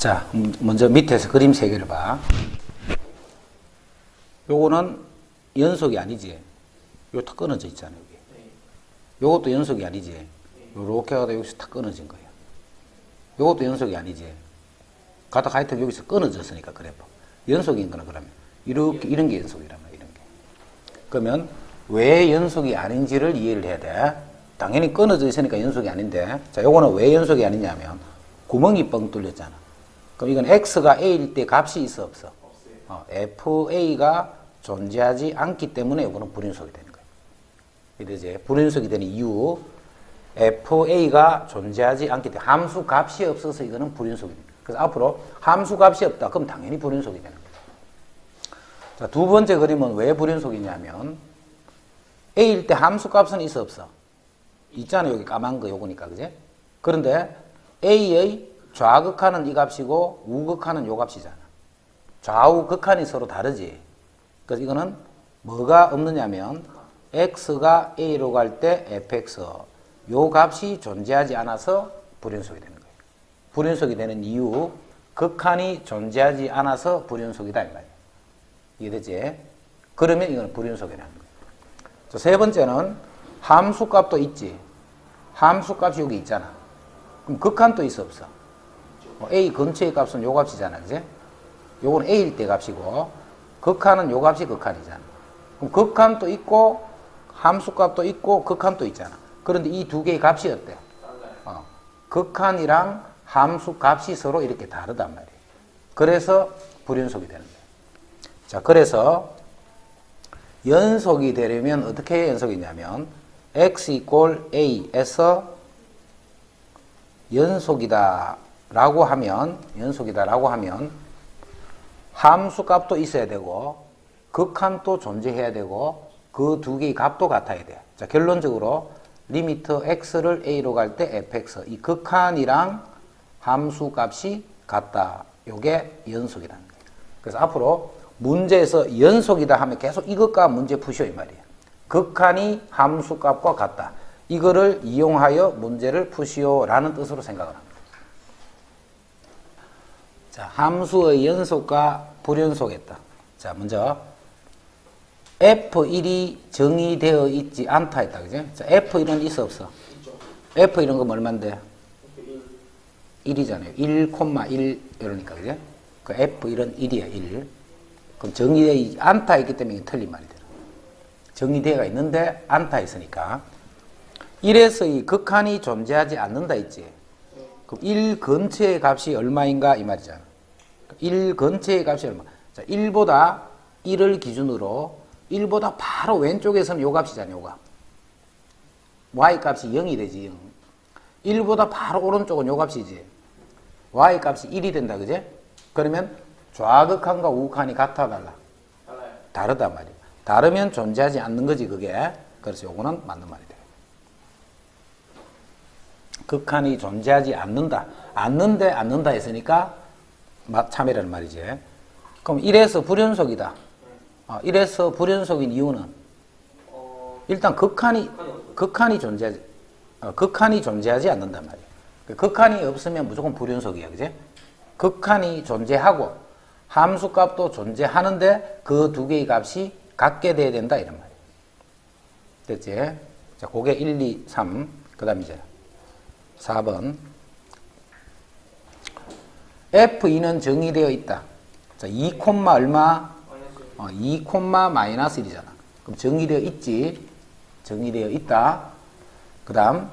자, 먼저 밑에서 그림 3개를 봐. 요거는 연속이 아니지. 요 탁 끊어져 있잖아, 여기. 요것도 연속이 아니지. 요렇게 가다 여기서 탁 끊어진 거예요. 요것도 연속이 아니지. 가다 하여튼 여기서 끊어졌으니까, 그래프. 연속인 거는 그러면. 이렇게, 이런 게 연속이란 말이야, 이런 게. 그러면 왜 연속이 아닌지를 이해를 해야 돼. 당연히 끊어져 있으니까 연속이 아닌데, 자, 요거는 왜 연속이 아니냐면, 구멍이 뻥 뚫렸잖아. 그럼 이건 x가 a일 때 값이 있어, 없어? fa가 존재하지 않기 때문에 이거는 불연속이 되는 거예요. 이제 불연속이 되는 이유, fa가 존재하지 않기 때문에 함수 값이 없어서 이거는 불연속이 됩니다. 그래서 앞으로 함수 값이 없다. 그럼 당연히 불연속이 되는 거예요. 자, 두 번째 그림은 왜 불연속이냐면, a일 때 함수 값은 있어, 없어? 있잖아, 여기 까만 거 요거니까, 그제? 그런데 a의 좌극하는 이 값이고 우극하는 요 값이잖아. 좌우 극한이 서로 다르지. 그래서 이거는 뭐가 없느냐면 x가 a로 갈 때 fx 요 값이 존재하지 않아서 불연속이 되는 거예요. 불연속이 되는 이유, 극한이 존재하지 않아서 불연속이다 이 말이에요. 이해되지? 그러면 이거는 불연속이라는 거예요. 자, 세 번째는 함수 값도 있지. 함수 값이 여기 있잖아. 그럼 극한도 있어, 없어? a 근처의 값은 요 값이잖아, 그제? 요건 a일 때 값이고, 극한은 요 값이 극한이잖아. 그럼 극한도 있고, 함수값도 있고, 극한도 있잖아. 그런데 이 두 개의 값이 어때? 극한이랑 함수값이 서로 이렇게 다르단 말이에요. 그래서 불연속이 되는 거예요. 자, 그래서 연속이 되려면 어떻게 연속이냐면, x 이꼴 a에서 연속이다라고 하면 함수 값도 있어야 되고 극한도 존재해야 되고 그 두 개의 값도 같아야 돼. 자, 결론적으로 리미트 x를 a로 갈 때 fx 이 극한이랑 함수 값이 같다. 요게 연속이라는 거예요. 그래서 앞으로 문제에서 연속이다 하면 계속 이것과 문제 푸셔 이 말이에요. 극한이 함수 값과 같다. 이거를 이용하여 문제를 푸시오라는 뜻으로 생각을 합니다. 자, 함수의 연속과 불연속했다. 자, 먼저 F1이 정의되어 있지 않다 했다. 그죠? 자, F1은 있어, 없어? F1은 그럼 얼만데? 1이잖아요. 1,1 이러니까, 그죠? 그 F1은 1이야, 1. 그럼 정의되어 있지 않다 했기 때문에 이게 틀린 말이 돼요. 정의되어 있는데 않다 했으니까 1에서의 극한이 존재하지 않는다 했지. 그럼 1 근처의 값이 얼마인가 이 말이잖아. 1 근처의 값이 얼마? 자, 1보다 1을 기준으로 1보다 바로 왼쪽에서는 요 값이잖아, 요 값. y 값이 0이 되지, 0. 1보다 바로 오른쪽은 요 값이지. y 값이 1이 된다, 그제? 그러면 좌극한과 우극한이 같아, 달라? 다르단 말이야. 다르면 존재하지 않는 거지, 그게. 그래서 요거는 맞는 말이 돼. 극한이 존재하지 않는다. 않는다 했으니까 참이라는 말이지. 그럼 1에서 불연속이다. 1에서 불연속인 이유는 일단 극한이 존재하지 않는단 말이야. 극한이 없으면 무조건 불연속이야, 그지? 극한이 존재하고 함수값도 존재하는데 그 두 개의 값이 같게 돼야 된다 이런 말이야. 됐지? 자, 그게 1, 2, 3. 그 다음 이제 4번. F2는 정의되어 있다. 자, 2, 얼마? 2, 마이너스 1이잖아. 그럼 정의되어 있지. 정의되어 있다. 그 다음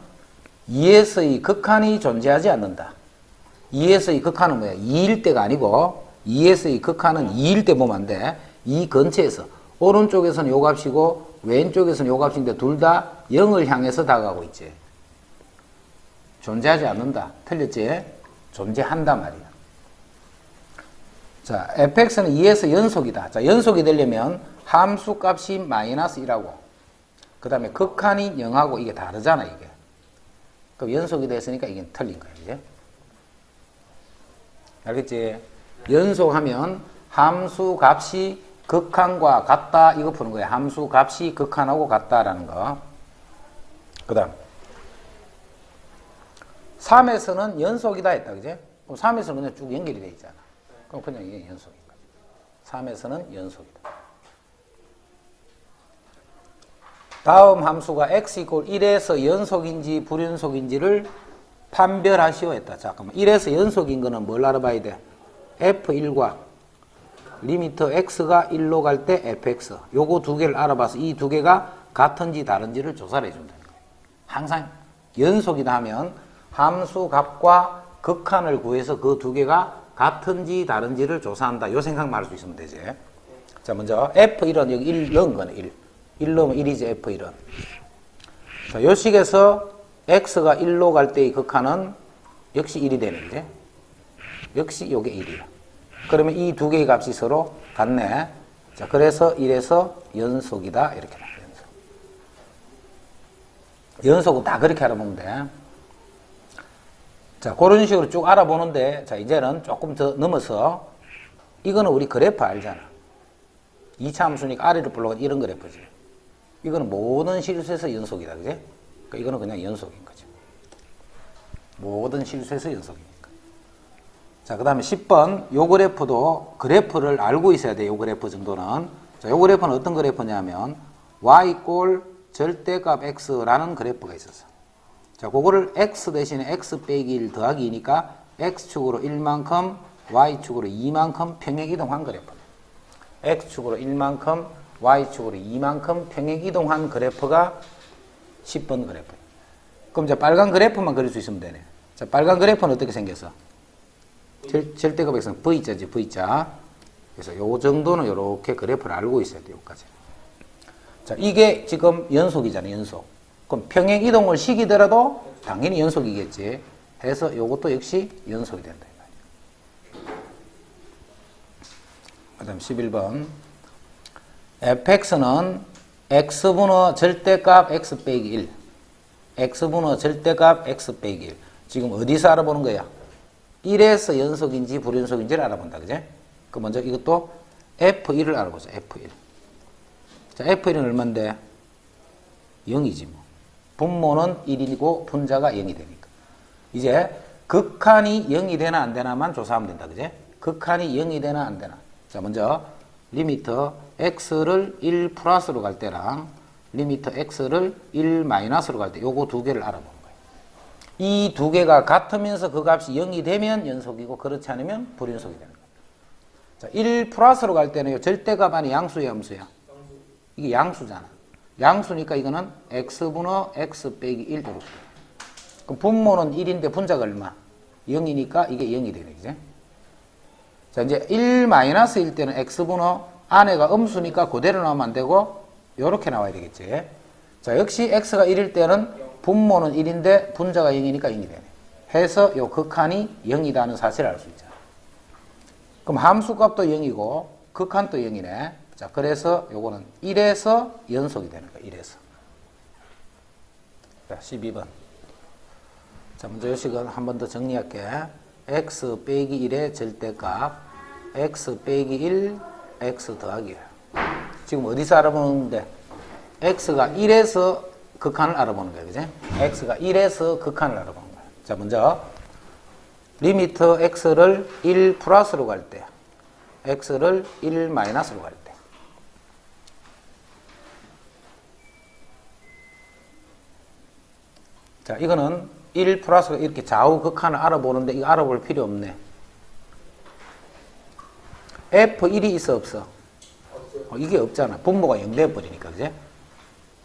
2에서의 극한이 존재하지 않는다. 2에서의 극한은 뭐야? 2일 때가 아니고 2에서의 극한은 2일 때 보면 안 돼. 2 근처에서 오른쪽에서는 요 값이고 왼쪽에서는 요 값인데 둘 다 0을 향해서 다가가고 있지. 존재하지 않는다. 틀렸지? 존재한단 말이야. 자, fx는 2에서 연속이다. 자, 연속이 되려면 함수 값이 마이너스 1하고 그 다음에 극한이 0하고 이게 다르잖아, 이게. 그럼 연속이 됐으니까 이게 틀린 거야, 이제. 알겠지? 연속하면 함수 값이 극한과 같다, 이거 푸는 거야. 함수 값이 극한하고 같다라는 거. 그 다음 3에서는 연속이다 했다, 그지? 그럼 3에서는 그냥 쭉 연결이 돼 있잖아. 그럼 그냥 이게 연속인 거지. 3에서는 연속이다. 다음 함수가 x = 1에서 연속인지 불연속인지를 판별하시오 했다. 잠깐만. 1에서 연속인 거는 뭘 알아봐야 돼? f1과 리미터 x가 1로 갈 때 fx. 요거 두 개를 알아봐서 이 두 개가 같은지 다른지를 조사를 해준다는 거예요. 항상 연속이다 하면 함수 값과 극한을 구해서 그 두 개가 같은지 다른지를 조사한다. 요 생각만 할 수 있으면 되지. 자, 먼저 f1은 여기 1 넣은 거네. 1 넣으면 1이지 f1은. 자, 요 식에서 x가 1로 갈 때의 극한은 역시 1이 되는 거지. 역시 요게 1이야. 그러면 이 두 개의 값이 서로 같네. 자, 그래서 1에서 연속이다. 이렇게 나와요. 연속은 다 그렇게 알아보면 돼. 자, 그런 식으로 쭉 알아보는데, 자, 이제는 조금 더 넘어서, 이거는 우리 그래프 알잖아. 2차 함수니까 아래로 불러가 이런 그래프지. 이거는 모든 실수에서 연속이다. 그지? 그러니까 이거는 그냥 연속인 거지. 모든 실수에서 연속이니까. 자, 그 다음에 10번. 요 그래프도 그래프를 알고 있어야 돼. 요 그래프 정도는. 자, 요 그래프는 어떤 그래프냐면, y 꼴 절대값 x라는 그래프가 있었어. 자, 그거를 x 대신에 x 빼기 1 더하기 2니까 x축으로 1만큼, y축으로 2만큼 평행 이동한 그래프. x축으로 1만큼, y축으로 2만큼 평행 이동한 그래프가 10번 그래프. 그럼 이제 빨간 그래프만 그릴 수 있으면 되네. 자, 빨간 그래프는 어떻게 생겼어? 절대값 x는 V자지, V자. 그래서 요 정도는 요렇게 그래프를 알고 있어야 돼, 요까지. 자, 이게 지금 연속이잖아, 연속. 그럼 평행 이동을 시키더라도 당연히 연속이겠지. 해서 요것도 역시 연속이 된다. 그 다음 11번. fx는 x분의 절대값 x 빼기 1. x분의 절대값 x 빼기 1. 지금 어디서 알아보는 거야? 1에서 연속인지 불연속인지를 알아본다. 그제? 그 먼저 이것도 f1을 알아보자. f1. 자, f1은 얼마인데? 0이지 뭐. 분모는 1이고 분자가 0이 되니까. 이제 극한이 0이 되나 안 되나만 조사하면 된다. 그제? 극한이 0이 되나 안 되나. 자, 먼저 리미터 x를 1 플러스로 갈 때랑 리미터 x를 1 마이너스로 갈 때 요거 두 개를 알아보는 거예요. 이 두 개가 같으면서 그 값이 0이 되면 연속이고 그렇지 않으면 불연속이 되는 거예요. 자, 1 플러스로 갈 때는 절대값 아니 양수야, 함수야? 이게 양수잖아. 양수니까 이거는 x분의 x 빼기 1 이렇게. 그럼 분모는 1인데 분자가 얼마? 0이니까 이게 0이 되네. 그죠? 자, 이제 1-1일 때는 x분의 안에가 음수니까 그대로 나오면 안 되고 요렇게 나와야 되겠지. 자, 역시 x가 1일 때는 분모는 1인데 분자가 0이니까 0이 되네. 해서 요 극한이 0이다는 사실을 알 수 있잖아. 그럼 함수값도 0이고 극한도 0이네. 자, 그래서 요거는 1에서 연속이 되는 거야. 1에서. 자, 12번. 자, 먼저 요 식은 한 번 더 정리할게. x 빼기 1의 절대값 x 빼기 1 x 더하기 1. 지금 어디서 알아보는데? x가 1에서 극한을 알아보는 거야. 그지? x가 1에서 극한을 알아보는 거야. 자, 먼저 리미터 x를 1 플러스로 갈 때 x를 1 마이너스로 갈 때. 자, 이거는 1 플러스가 이렇게 좌우 극한을 알아보는데 이거 알아볼 필요 없네. F1이 있어 없어? 이게 없잖아. 분모가 0 돼버리니까. 그제?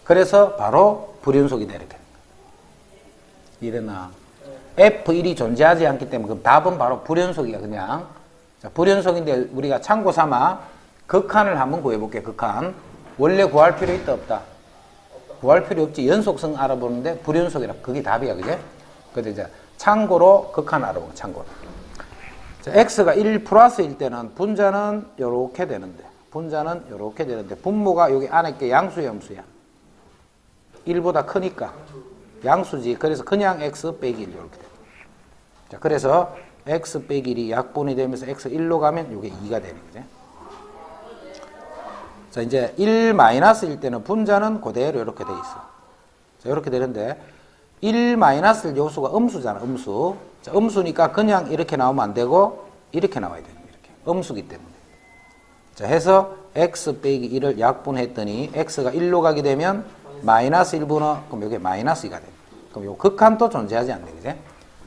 그래서 바로 불연속이다 이렇게. 이래나 F1이 존재하지 않기 때문에 그럼 답은 바로 불연속이야 그냥. 자, 불연속인데 우리가 참고 삼아 극한을 한번 구해볼게. 극한. 원래 구할 필요 있다 없다? 구할 필요 없지. 연속성 알아보는데 불연속이라. 그게 답이야. 그제? 근데 이제 참고로 극한 알아보고 참고로. 자, x가 1 플러스일 때는 분자는 요렇게 되는데 분자는 요렇게 되는데 분모가 여기 안에 게 양수야 함수야? 1보다 크니까 양수지. 그래서 그냥 x 빼기 1 이렇게 돼. 자, 그래서 x 빼기 1이 약분이 되면서 x 1로 가면 요게 2가 되는 거지. 자, 이제 1 마이너스일 때는 분자는 그대로 이렇게 돼 있어. 자, 이렇게 되는데 1 마이너스 1 요수가 음수잖아, 음수. 자, 음수니까 그냥 이렇게 나오면 안 되고 이렇게 나와야 되는 거예요. 이렇게. 음수기 때문에. 자, 해서 x 빼기 1을 약분했더니 x가 1로 가게 되면 마이너스 1분의, 그럼 여기 마이너스 2가 됩니다. 그럼 요 극한도 존재하지 않네, 그지?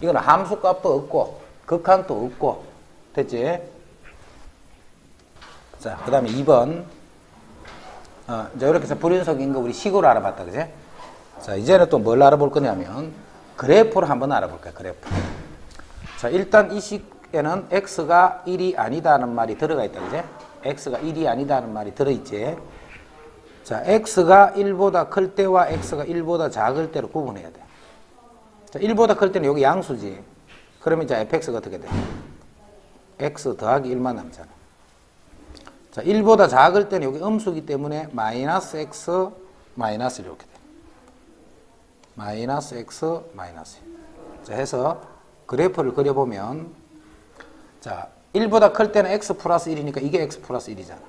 이거는 함수 값도 없고 극한도 없고 됐지? 자, 그 다음에 2번. 이제 이렇게 해서 불연속인 거 우리 식으로 알아봤다, 그지? 자, 이제는 또 뭘 알아볼 거냐면 그래프를 한번 알아볼까요, 그래프. 자, 일단 이 식에는 x가 1이 아니다는 말이 들어가 있다, 그지? x가 1이 아니다는 말이 들어있지? 자, x가 1보다 클 때와 x가 1보다 작을 때로 구분해야 돼. 자, 1보다 클 때는 여기 양수지. 그러면 이제 fx가 어떻게 돼? x 더하기 1만 남잖아. 자, 1보다 작을 때는 여기 음수기 때문에 마이너스 x 마이너스 이렇게 돼. 마이너스 x 마이너스 1. 자, 해서 그래프를 그려보면 자, 1보다 클 때는 x 플러스 1이니까 이게 x 플러스 1이잖아.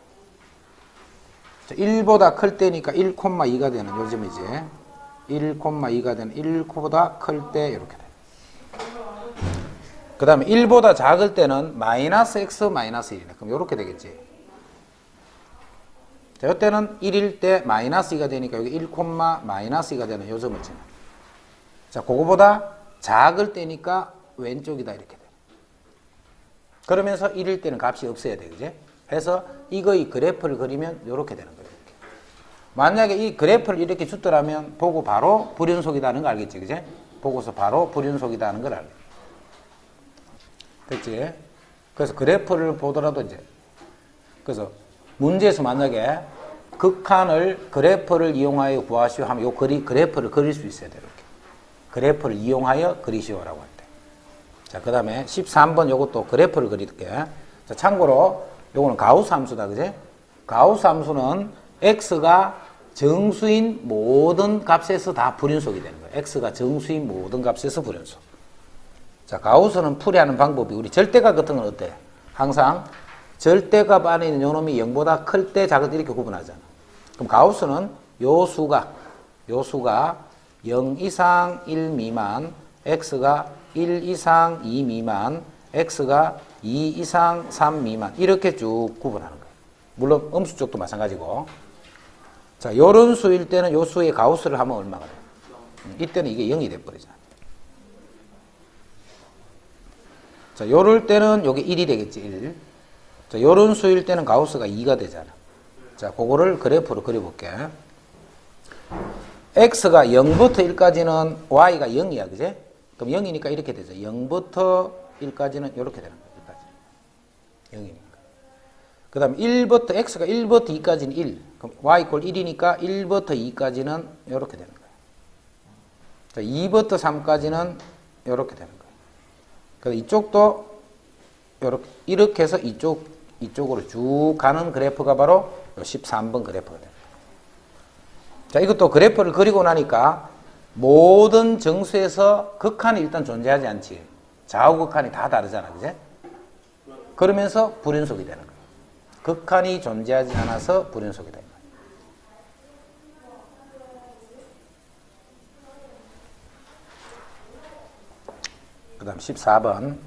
자, 1보다 클 때니까 1,2가 되는 요즘이지. 1,2가 되는 1보다 클 때 이렇게 돼. 그 다음에 1보다 작을 때는 마이너스 x 마이너스 1이네. 그럼 이렇게 되겠지. 자, 이때는 1일 때 마이너스 2가 되니까 여기 1, 마이너스 2가 되는 요점을 있잖아. 자, 그거보다 작을 때니까 왼쪽이다 이렇게 돼. 그러면서 1일 때는 값이 없어야 돼, 그지? 해서 이거의 그래프를 그리면 이렇게 되는 거예요. 이렇게. 만약에 이 그래프를 이렇게 줬더라면 보고 바로 불연속이다는 거 알겠지, 그지? 보고서 바로 불연속이다는 걸 알겠지. 됐지? 그래서 그래프를 보더라도 이제 그래서 문제에서 만약에 극한을 그래프를 이용하여 구하시오 하면 요 그래프를 그릴 수 있어야 돼요. 이렇게. 그래프를 이용하여 그리시오라고 할 때. 자, 그 다음에 13번 요것도 그래프를 그릴게. 자, 참고로 요거는 가우스 함수다, 그지? 가우스 함수는 x가 정수인 모든 값에서 다 불연속이 되는 거예요. x가 정수인 모든 값에서 불연속. 자, 가우스는 풀이하는 방법이 우리 절대값 같은 건 어때? 항상 절대값 안에 있는 요놈이 0보다 클 때 작을 때 이렇게 구분하잖아. 그럼 가우스는 요 수가 0 이상 1 미만, x가 1 이상 2 미만, x가 2 이상 3 미만 이렇게 쭉 구분하는 거예요. 물론 음수 쪽도 마찬가지고. 자, 요런 수일 때는 요 수의 가우스를 하면 얼마가 돼요? 이때는 이게 0이 돼버리잖아. 자, 요럴 때는 요게 1이 되겠지, 1. 자, 요런 수일 때는 가우스가 2가 되잖아. 자, 그거를 그래프로 그려볼게. x가 0부터 1까지는 y가 0이야, 그지? 그럼 0이니까 이렇게 되죠. 0부터 1까지는 이렇게 되는 거야, 1까지. 0이니까. 그 다음에 1부터, x가 1부터 2까지는 1. 그럼 y = 1이니까 1부터 2까지는 이렇게 되는 거야. 자, 2부터 3까지는 이렇게 되는 거야. 그래서 이쪽도 이렇게 해서 이쪽으로 쭉 가는 그래프가 바로 13번 그래프가 됩니다. 자, 이것도 그래프를 그리고 나니까 모든 정수에서 극한이 일단 존재하지 않지. 좌우극한이 다 다르잖아, 그제? 그러면서 불연속이 되는 거예요. 극한이 존재하지 않아서 불연속이 되는 거예요. 그 다음 14번.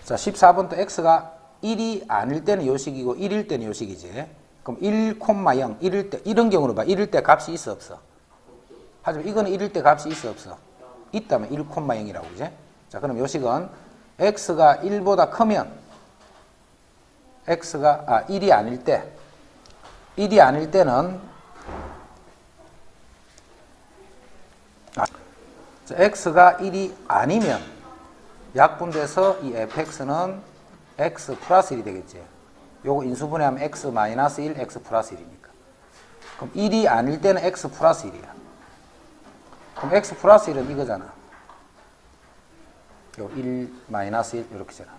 자, 14번도 x가 1이 아닐 때는 요식이고 1일 때는 요식이지. 그럼 1,0 1일 때 이런 경우로 봐. 1일 때 값이 있어 없어? 하지만 이거는 1일 때 값이 있어 없어? 있다면 1,0이라고 그지? 자, 그럼 요식은 x가 1보다 크면 x가 1이 아닐 때는 자, x가 1이 아니면 약분돼서 이 fx는 x 플러스 1이 되겠지. 요거 인수분해하면 x 마이너스 1, x 플러스 1이니까. 그럼 1이 아닐 때는 x 플러스 1이야. 그럼 x 플러스 1은 이거잖아. 요 1 마이너스 1 이렇게잖아.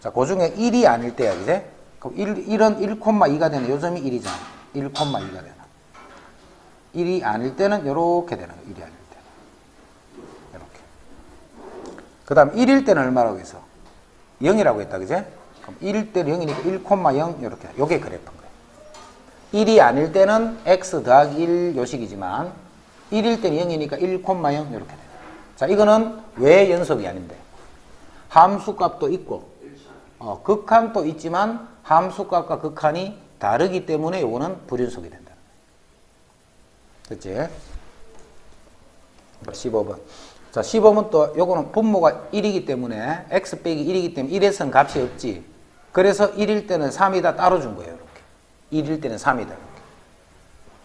자, 그 중에 1이 아닐 때야, 그제? 그럼 1은 1,2가 되는 요점이 1이잖아. 1,2가 되는. 1이 아닐 때는 이렇게 되는 거야. 1이 아닐 때. 이렇게. 그 다음 1일 때는 얼마라고 했어? 0이라고 했다, 그제? 그럼 1일 때는 0이니까 1,0 이렇게. 요게 그래프인 거야. 1이 아닐 때는 x 더하기 1 요식이지만 1일 때는 0이니까 1, 0 이렇게 돼요. 자, 이거는 왜 연속이 아닌데? 함수값도 있고, 극한도 있지만 함수값과 극한이 다르기 때문에 이거는 불연속이 된다. 됐지? 15번. 자, 15번 또 요거는 분모가 1이기 때문에 x 빼기 1이기 때문에 1에서는 값이 없지. 그래서 1일 때는 3이다 따로 준 거예요. 이렇게. 1일 때는 3이다. 이렇게.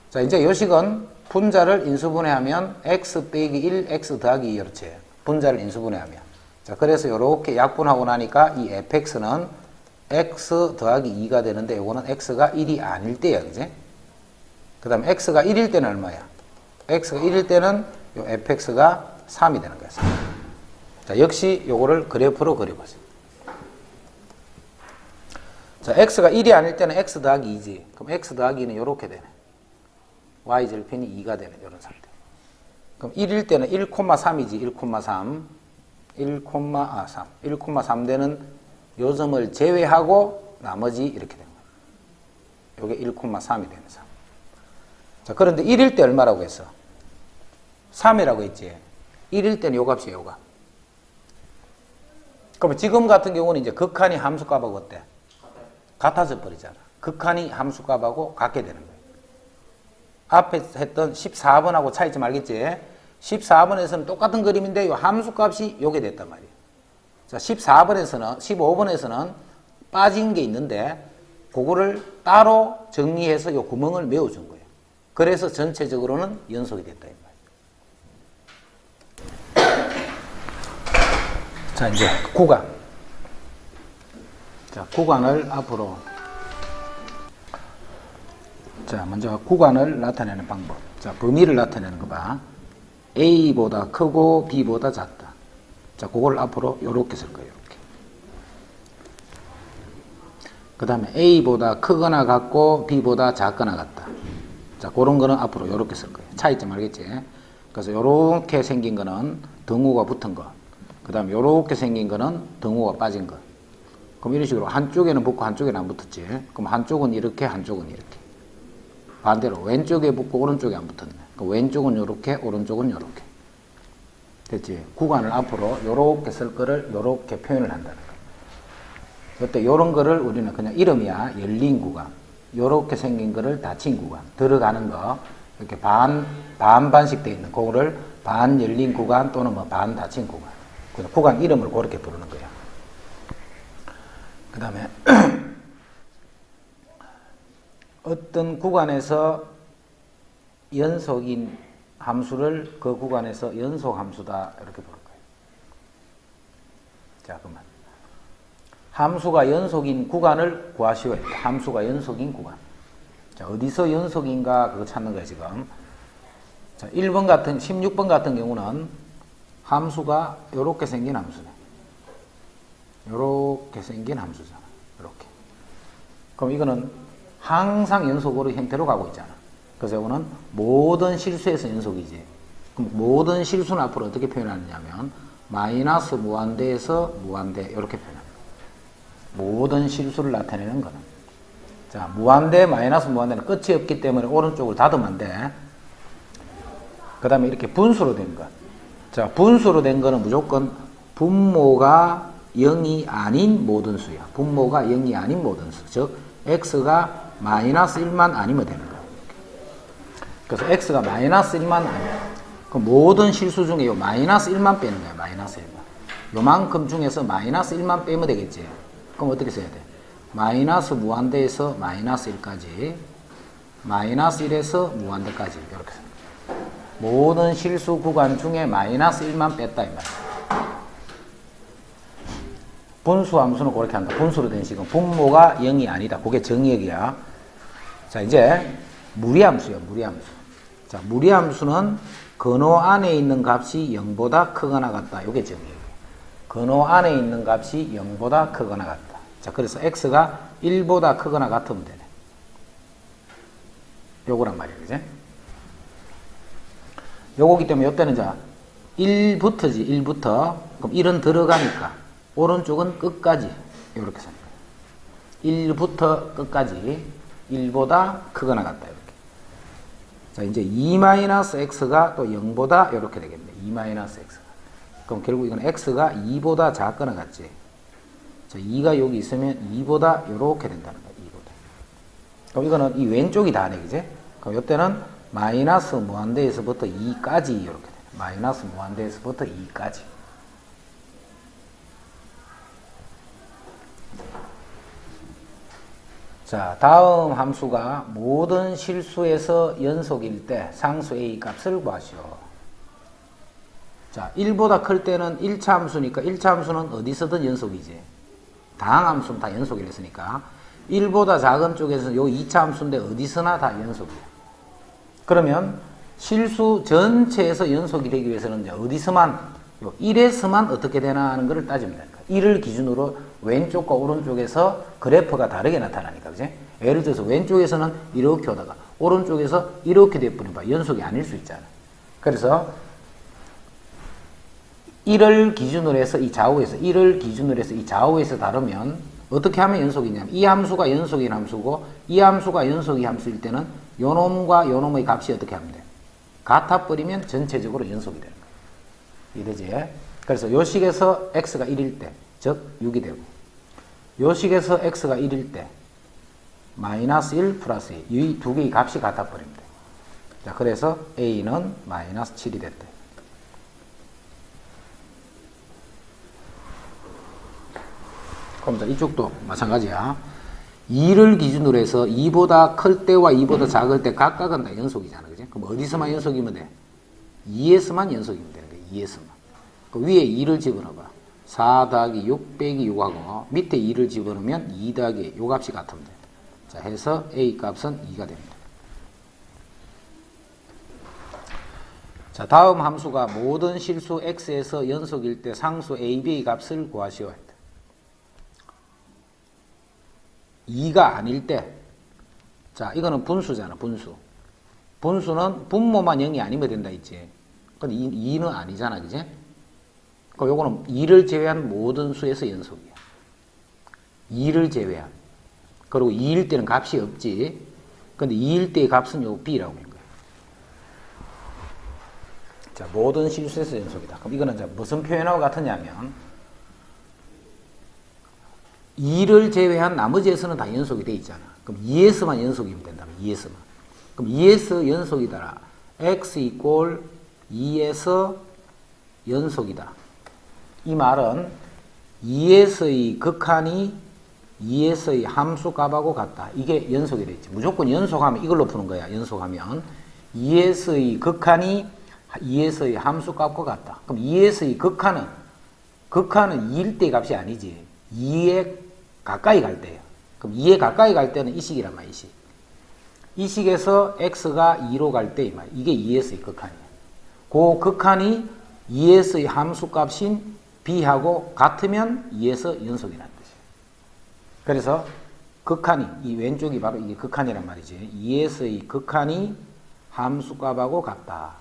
자, 이제 요식은 분자를 인수분해하면 x 빼기 1, x 더하기 2 이렇지. 분자를 인수분해하면. 자, 그래서 이렇게 약분하고 나니까 이 fx는 x 더하기 2가 되는데 요거는 x가 1이 아닐 때야. 그지? 그 다음에 x가 1일 때는 얼마야? x가 1일 때는 요 fx가 3이 되는 거야. 3. 자, 역시 요거를 그래프로 그려보세요. 자, x가 1이 아닐 때는 x 더하기 2지. 그럼 x 더하기 2는 요렇게 되네. y절편이 2가 되는 요런 상태. 그럼 1일 때는 1,3이지. 1,3. 1,3. 1,3 되는 요 점을 제외하고 나머지 이렇게 되는 거예요. 요게 1,3이 되는 상. 자, 그런데 1일 때 얼마라고 했어? 3이라고 했지. 1일 때는 요 값이에요, 요 값. 그러면 지금 같은 경우는 이제 극한이 함수값하고 어때? 같아져 버리잖아. 극한이 함수값하고 같게 되는 거예요. 앞에 했던 14번하고 차이점 알겠지? 14번에서는 똑같은 그림인데 요 함수값이 요게 됐단 말이에요. 자, 14번에서는, 15번에서는 빠진 게 있는데 그거를 따로 정리해서 요 구멍을 메워준 거예요. 그래서 전체적으로는 연속이 됐다. 자, 이제 구간. 자, 구간을 앞으로. 자, 먼저 구간을 나타내는 방법. 자, 범위를 나타내는 거 봐. A보다 크고 B보다 작다. 자, 그걸 앞으로 요렇게 쓸 거예요. 이렇게. 그 다음에 A보다 크거나 같고 B보다 작거나 같다. 자, 그런 거는 앞으로 요렇게 쓸 거예요. 차이점 알겠지? 그래서 요렇게 생긴 거는 등호가 붙은 거. 그 다음에 요렇게 생긴 거는 등호가 빠진 거. 그럼 이런 식으로 한쪽에는 붙고 한쪽에는 안 붙었지. 그럼 한쪽은 이렇게, 한쪽은 이렇게. 반대로 왼쪽에 붙고 오른쪽에 안 붙었네. 그럼 왼쪽은 요렇게, 오른쪽은 요렇게. 됐지? 구간을 앞으로 요렇게 쓸 거를 요렇게 표현을 한다는 거. 그때 요런 거를 우리는 그냥 이름이야. 열린 구간. 요렇게 생긴 거를 닫힌 구간. 들어가는 거. 이렇게 반반씩 돼 있는 그거를 반 열린 구간 또는 뭐 반 닫힌 구간. 그냥 구간 이름을 그렇게 부르는 거야. 그 다음에 어떤 구간에서 연속인 함수를 그 구간에서 연속 함수다 이렇게 부를 거예요. 자, 그러면 함수가 연속인 구간을 구하시오. 함수가 연속인 구간. 자, 어디서 연속인가 그거 찾는 거예요, 지금. 자, 1번 같은 16번 같은 경우는 함수가 요렇게 생긴 함수네. 요렇게 생긴 함수잖아. 요렇게. 그럼 이거는 항상 연속으로 형태로 가고 있잖아. 그래서 이거는 모든 실수에서 연속이지. 그럼 모든 실수는 앞으로 어떻게 표현하느냐면 마이너스 무한대에서 무한대 이렇게 표현합니다. 모든 실수를 나타내는 거는. 자, 무한대 마이너스 무한대는 끝이 없기 때문에 오른쪽을 닫으면 돼. 그 다음에 이렇게 분수로 된 거. 자, 분수로 된 거는 무조건 분모가 0이 아닌 모든 수야. 분모가 0이 아닌 모든 수. 즉 x가 마이너스 1만 아니면 되는 거야. 그래서 x가 마이너스 1만 아니야. 그럼 모든 실수 중에 요 마이너스 1만 빼는 거야. 마이너스 1만. 요만큼 중에서 마이너스 1만 빼면 되겠지. 그럼 어떻게 써야 돼? 마이너스 무한대에서 마이너스 1까지, 마이너스 1에서 무한대까지 이렇게 써. 모든 실수 구간 중에 마이너스 1만 뺐다 이 말이야. 분수 함수는 그렇게 한다. 분수로 된 식은 분모가 0이 아니다. 그게 정의역이야. 자, 이제 무리함수야. 무리함수. 자, 무리함수는 근호 안에 있는 값이 0보다 크거나 같다. 이게 정의역이야. 근호 안에 있는 값이 0보다 크거나 같다. 자, 그래서 x가 1보다 크거나 같으면 되네. 요거란 말이야. 그지? 요거기 때문에 요때는 자 1부터지. 1부터. 그럼 1은 들어가니까 오른쪽은 끝까지 이렇게 씁니다. 1부터 끝까지 1보다 크거나 같다. 이렇게. 자, 이제 2-x가 또 0보다 이렇게 되겠네. 2-x가. 그럼 결국 이건 x가 2보다 작거나 같지. 자, 2가 여기 있으면 2보다 이렇게 된다는 거야. 2보다. 그럼 이거는 이 왼쪽이 다네, 그지? 그럼 이때는 마이너스 무한대에서부터 2까지 이렇게 돼. 마이너스 무한대에서부터 2까지. 자, 다음 함수가 모든 실수에서 연속일 때 상수 a 값을 구하시오. 자, 1보다 클 때는 1차 함수니까 1차 함수는 어디서든 연속이지. 다항 함수는 다 연속이랬으니까 1보다 작은 쪽에서는 요 2차 함수인데 어디서나 다 연속이야. 그러면 실수 전체에서 연속이 되기 위해서는 이제 어디서만, 요 1에서만 어떻게 되나 하는 것을 따지면 됩니다. 1을 기준으로 왼쪽과 오른쪽에서 그래프가 다르게 나타나니까, 그지? 예를 들어서 왼쪽에서는 이렇게 오다가 오른쪽에서 이렇게 돼버리면 연속이 아닐 수 있잖아. 그래서 1을 기준으로 해서 이 좌우에서, 1을 기준으로 해서 이 좌우에서 다르면 어떻게 하면 연속이냐면 이 함수가 연속인 함수고 이 함수가 연속이 함수일 때는 요 놈과 요 놈의 값이 어떻게 하면 돼? 같아버리면 전체적으로 연속이 되는 거야. 이해되지? 그래서 요 식에서 x가 1일 때, 즉 6이 되고 요 식에서 x가 1일 때 마이너스 1 플러스 2, 이 두 개의 값이 같아버립니다. 자, 그래서 a는 마이너스 7이 됐대. 그럼 자, 이쪽도 마찬가지야. 2를 기준으로 해서 2보다 클 때와 2보다 작을 때 각각은 다 연속이잖아. 그지? 그럼 어디서만 연속이면 돼? 2에서만 연속이면 되는 거야. 2에서만. 그 위에 2를 집어넣어봐. 4 더하기 6 빼기 6하고 밑에 2를 집어넣으면 2 더하기 요 값이 같으면 돼. 자, 해서 a 값은 2가 됩니다. 자, 다음 함수가 모든 실수 x에서 연속일 때 상수 a, b의 값을 구하시오. 2가 아닐 때, 자, 이거는 분수잖아, 분수. 분수는 분모만 0이 아니면 된다 했지. 근데 2는 아니잖아, 그지? 그럼 요거는 2를 제외한 모든 수에서 연속이야. 2를 제외한. 그리고 2일 때는 값이 없지. 근데 2일 때의 값은 요 b라고 하는 거야. 자, 모든 실수에서 연속이다. 그럼 이거는 자, 무슨 표현하고 같으냐면 2를 제외한 나머지에서는 다 연속이 돼 있잖아. 그럼 2에서만 연속이면 된다면 2에서만. 그럼 2에서 연속이다. x 이꼴 2에서 연속이다. 이 말은 2에서의 극한이 2에서의 함수값하고 같다. 이게 연속이 되겠지. 무조건 연속하면 이걸로 푸는 거야. 연속하면 2에서의 극한이 2에서의 함수값과 같다. 그럼 2에서의 극한은 2일 때의 값이 아니지. 2에 가까이 갈 때예요. 그럼 2에 가까이 갈 때는 이 식이란 말이야. 이 식에서 x가 2로 갈 때 이 말. 이게 2에서의 극한이야. 그 극한이 2에서의 함수값인 b하고 같으면 2에서 연속이라는 뜻이에요. 그래서 극한이, 이 왼쪽이 바로 이게 극한이란 말이지. 2에서의 극한이 함수값하고 같다.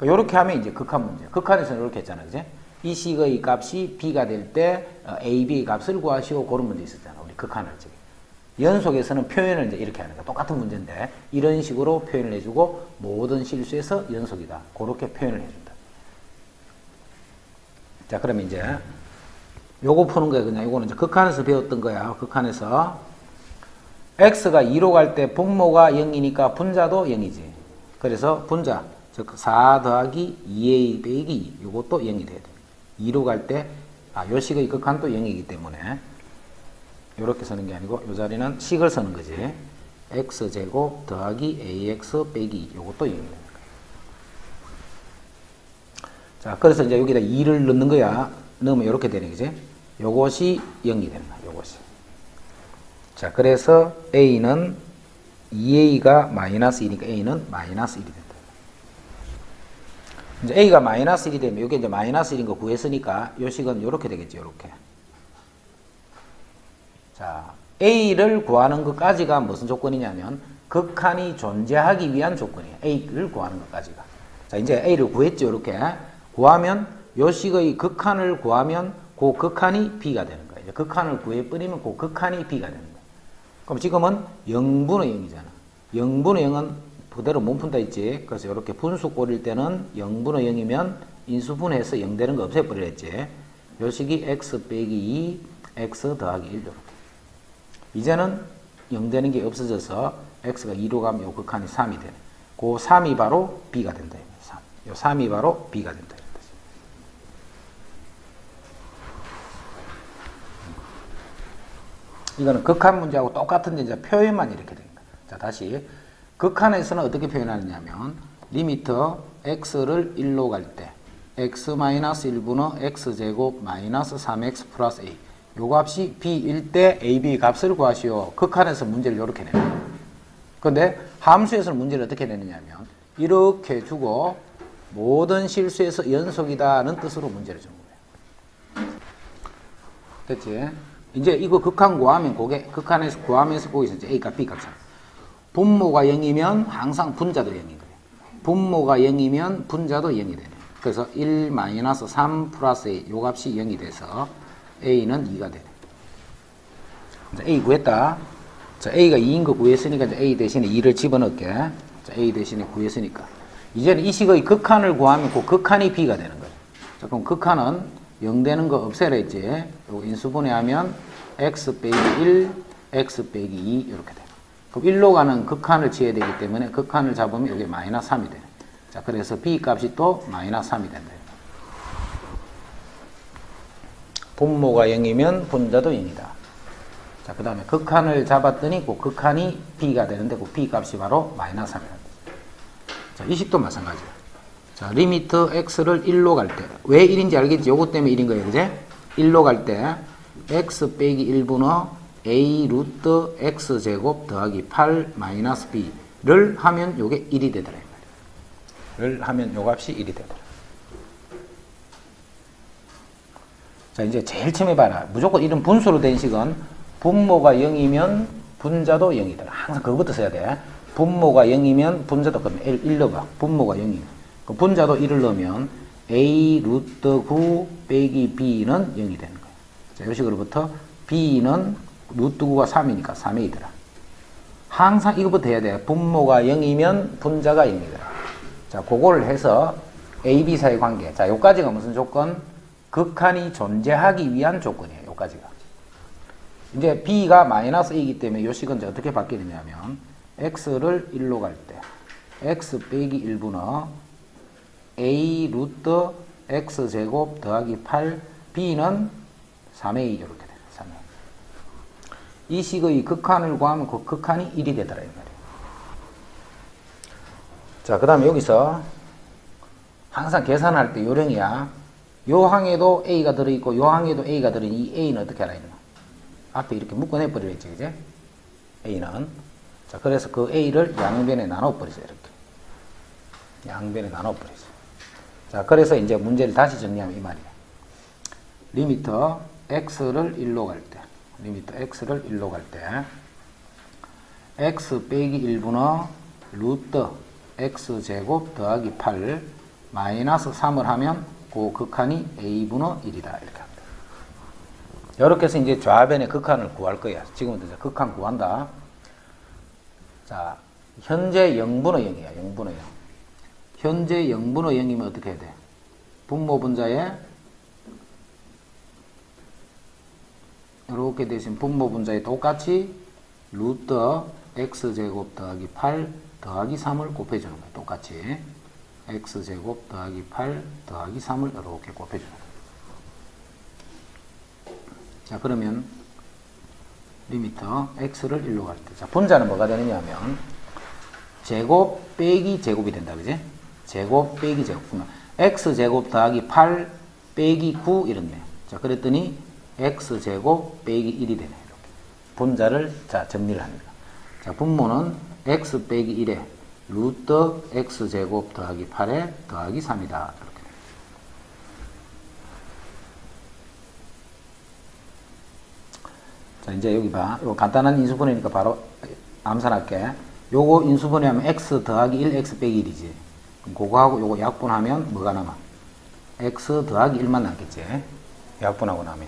이렇게 하면 이제 극한 문제. 극한에서는 이렇게 했잖아, 그지? 이 식의 값이 b가 될 때 a, b의 값을 구하시오. 그런 문제 있었잖아, 우리 극한을 지금. 연속에서는 표현을 이제 이렇게 하는 거야. 똑같은 문제인데 이런 식으로 표현을 해주고 모든 실수에서 연속이다. 그렇게 표현을 해준다. 자, 그러면 이제 요거 푸는 거야. 그냥 요거는 이제 극한에서 배웠던 거야. 극한에서 x가 2로 갈 때 분모가 0이니까 분자도 0이지. 그래서 분자, 즉 4 더하기 2a 빼기 2, 요것도 0이 돼야 돼. 2로 갈 때, 요 식의 극한도 0이기 때문에 요렇게 쓰는 게 아니고 요 자리는 식을 쓰는 거지. x제곱 더하기 ax 빼기 2, 요것도 0이 됩니다. 자, 그래서 이제 여기다 2를 넣는 거야. 넣으면 이렇게 되는 거지. 요것이 0이 되는 거야. 요것이. 자, 그래서 a는 2a가 마이너스 2니까 a는 마이너스 1이 된다. 이제 a가 마이너스 1이 되면 이게 이제 마이너스 1인 거 구했으니까 요 식은 요렇게 되겠지. 요렇게. 자, a를 구하는 것까지가 무슨 조건이냐면 극한이 존재하기 위한 조건이에요. a를 구하는 것까지가. 자, 이제 a를 구했죠. 요렇게. 구하면 요 식의 극한을 구하면 그 극한이 b가 되는 거예요. 이제 극한을 구해버리면 그 극한이 b가 되는 거예요. 그럼 지금은 0분의 0이잖아. 0분의 0은 그대로 못 푼다 했지. 그래서 이렇게 분수 꼴일 때는 0분의 0이면 인수분해해서 0 되는 거 없애버리라 했지. 요 식이 x 빼기 2, x 더하기 1 이렇게. 이제는 0 되는 게 없어져서 x가 2로 가면 요 극한이 3이 되네. 그 3이 바로 b가 된다. 3. 요 3이 바로 b가 된다. 이거는 극한 문제하고 똑같은데 이제 표현만 이렇게 됩니다. 자, 다시. 극한에서는 어떻게 표현하느냐면, 리미트 x를 1로 갈 때, x-1분의 x제곱 마이너스 3x 플러스 a. 요 값이 b일 때 ab 값을 구하시오. 극한에서 문제를 이렇게 내요. 근데 함수에서는 문제를 어떻게 내느냐면, 이렇게 주고, 모든 실수에서 연속이다는 뜻으로 문제를 주는 거예요. 됐지? 이제 이거 극한 구하면 그게 극한에서 구하면서 거기서 이제 A값 B값 참. 분모가 0이면 항상 분자도 0인 거예요. 분모가 0이면 분자도 0이 되네. 그래서 1-3 플러스 A 요 값이 0이 돼서 A는 2가 되네. 자, A 구했다. 자, A가 2인 거 구했으니까 이제 A 대신에 2를 집어넣을게. 자, A 대신에 구했으니까. 이제는 이 식의 극한을 구하면 그 극한이 B가 되는 거예요. 자, 그럼 극한은 0 되는 거 없애라 했지. 요 인수분해하면 x 빼기 1, x 빼기 2 이렇게 돼. 그럼 1로 가는 극한을 지어야 되기 때문에 극한을 잡으면 여기 마이너스 3이 돼. 자, 그래서 b 값이 또 마이너스 3이 된다. 분모가 0이면 분자도 0이다. 자, 그 다음에 극한을 잡았더니 그 극한이 b가 되는데 그 b 값이 바로 마이너스 3이다. 자, 이 식도 마찬가지야. 자, 리미트 x를 1로 갈 때. 왜 1인지 알겠지? 요것 때문에 1인 거예요. 그제? 1로 갈 때 x 빼기 1분의 a 루트 x 제곱 더하기 8 마이너스 b를 하면 요게 1이 되더라. 를 하면 요 값이 1이 되더라. 자, 이제 제일 처음에 봐라. 무조건 이런 분수로 된 식은 분모가 0이면 분자도 0이더라. 항상 그거부터 써야 돼. 분모가 0이면 분자도 그러면 1 넣어봐. 분모가 0이면. 분자도 1을 넣으면 a 루트 9 빼기 b는 0이 되는 거예요. 자, 이 식으로부터 b는 루트 9가 3이니까 3a더라. 항상 이거부터 해야 돼. 분모가 0이면 분자가 0이더라. 자, 그거를 해서 a, b 사이 관계. 자, 요까지가 무슨 조건? 극한이 존재하기 위한 조건이에요. 요까지가. 이제 b가 마이너스 a이기 때문에 요 식은 이제 어떻게 바뀌느냐면 x를 1로 갈 때 x 빼기 1분의 a 루트 x 제곱 더하기 8 b는 3a 이렇게 돼요. 3a. 이 식의 극한을 구하면 그 극한이 1이 되더라 이 말이에요. 자, 그 다음에 여기서 항상 계산할 때 요령이야. 요 항에도 a가 들어있고 요 항에도 a가 들어있는 이 a는 어떻게 알아 있나? 앞에 이렇게 묶어내버리겠지, 그제? a는. 자, 그래서 그 a를 양변에 나눠버리죠, 이렇게. 양변에 나눠버리죠. 자, 그래서 이제 문제를 다시 정리하면 이 말이에요. 리미트 x를 1로 갈 때, 리미트 x를 1로 갈 때, x 빼기 1분의 루트 x 제곱 더하기 8 마이너스 3을 하면 그 극한이 a분의 1이다. 이렇게 합니다. 이렇게 해서 이제 좌변의 극한을 구할 거야. 지금부터 이제 극한 구한다. 자, 현재 0분의 0이야. 0분의 0. 현재 0분의 0이면 어떻게 해야 돼? 분모 분자에 이렇게 대신 분모 분자에 똑같이 루트 x제곱 더하기 8 더하기 3을 곱해주는 거야. 똑같이 x제곱 더하기 8 더하기 3을 이렇게 곱해주는 거야. 자, 그러면 리미트 x를 1로 갈 때. 자, 분자는 뭐가 되느냐 하면 제곱 빼기 제곱이 된다. 그지? 제곱 빼기 제곱. 그러면 x제곱 더하기 8 빼기 9 이렇네. 자, 그랬더니 x제곱 빼기 1이 되네. 이렇게. 분자를 자 정리를 합니다. 자, 분모는 x 빼기 1에 루트 x제곱 더하기 8에 더하기 3이다. 이렇게. 자, 이제 여기 봐. 이거 간단한 인수분해니까 바로 암산할게. 요거 인수분해하면 x 더하기 1, x 빼기 1이지. 그럼 그거하고 요거 약분하면 뭐가 남아? x 더하기 1만 남겠지. 약분하고 나면.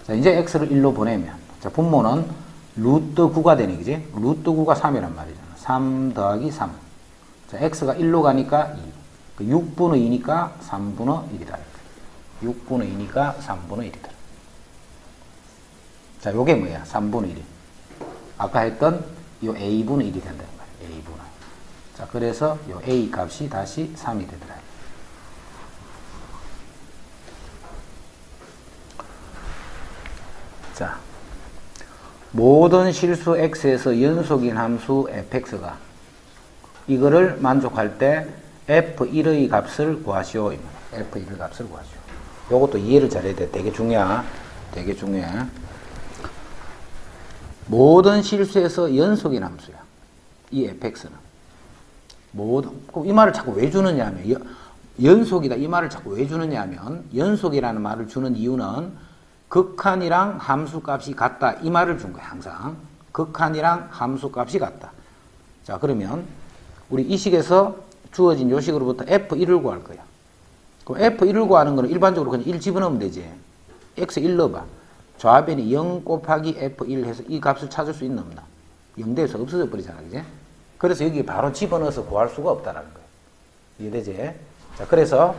자, 이제 x를 1로 보내면. 자, 분모는 루트 9가 되네, 그지? 루트 9가 3이란 말이잖아. 3 더하기 3. 자, x가 1로 가니까 2. 6분의 2니까 3분의 1이다. 6분의 2니까 3분의 1이다. 자, 요게 뭐야? 3분의 1이. 아까 했던 요 a분의 1이 된다는 거야. a분의. 자, 그래서 요 a 값이 다시 3이 되더라. 자, 모든 실수 x에서 연속인 함수 fx가 이거를 만족할 때 f1의 값을 구하시오. f1의 값을 구하시오. 요것도 이해를 잘해야 돼. 되게 중요해. 되게 중요해. 모든 실수에서 연속인 함수야. 이 fx는. 이 말을 자꾸 왜 주느냐 하면, 연속이다. 이 말을 자꾸 왜 주느냐 하면, 연속이라는 말을 주는 이유는 극한이랑 함수값이 같다. 이 말을 준 거야, 항상. 극한이랑 함수값이 같다. 자, 그러면, 우리 이 식에서 주어진 요 식으로부터 f1을 구할 거야. 그럼 f1을 구하는 거는 일반적으로 그냥 1 집어넣으면 되지. x 1 넣어봐. 좌변이 0 곱하기 f1 해서 이 값을 찾을 수 있나 없나? 0대에서 없어져 버리잖아, 그지? 그래서 여기 바로 집어넣어서 구할 수가 없다라는 거예요. 이해되지? 자, 그래서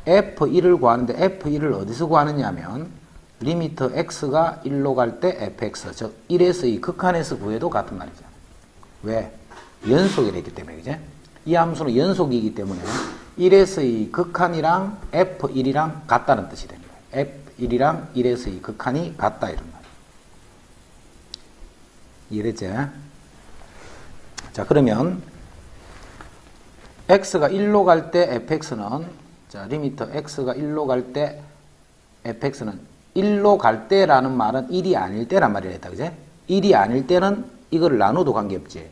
f1을 구하는데 f1을 어디서 구하느냐 하면 리미트 x가 1로 갈 때 fx, 즉 1에서 이 극한에서 구해도 같은 말이죠. 왜? 연속이 됐기 때문에, 그지? 이 함수는 연속이기 때문에 1에서 이 극한이랑 f1이랑 같다는 뜻이 되는 거예요. f1이랑 1에서 이 극한이 같다 이런 말이에요. 이해됐지? 자, 그러면 x가 1로 갈 때 fx는, 자, 리미트 x가 1로 갈 때 fx는 1로 갈 때라는 말은 1이 아닐 때란 말이라 했다, 그지? 1이 아닐 때는 이거를 나눠도 관계없지.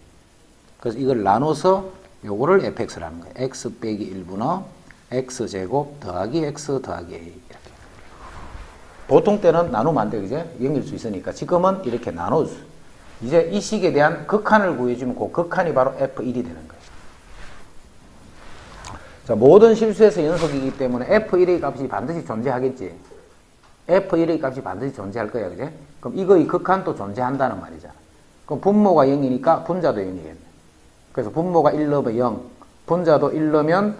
그래서 이걸 나눠서 요거를 fx라는 거예요. x 빼기 1분의 x제곱 더하기 x 더하기 a. 이렇게. 보통 때는 나누면 안 돼, 그지? 0일 수 있으니까. 지금은 이렇게 나눠줘. 이제 이 식에 대한 극한을 구해주면 그 극한이 바로 f1이 되는 거예요. 자, 모든 실수에서 연속이기 때문에 f1의 값이 반드시 존재하겠지. f1의 값이 반드시 존재할 거야, 그지? 그럼 이거의 극한도 존재한다는 말이잖아. 그럼 분모가 0이니까 분자도 0이겠네. 그래서 분모가 1 넣으면 0, 분자도 1 넣으면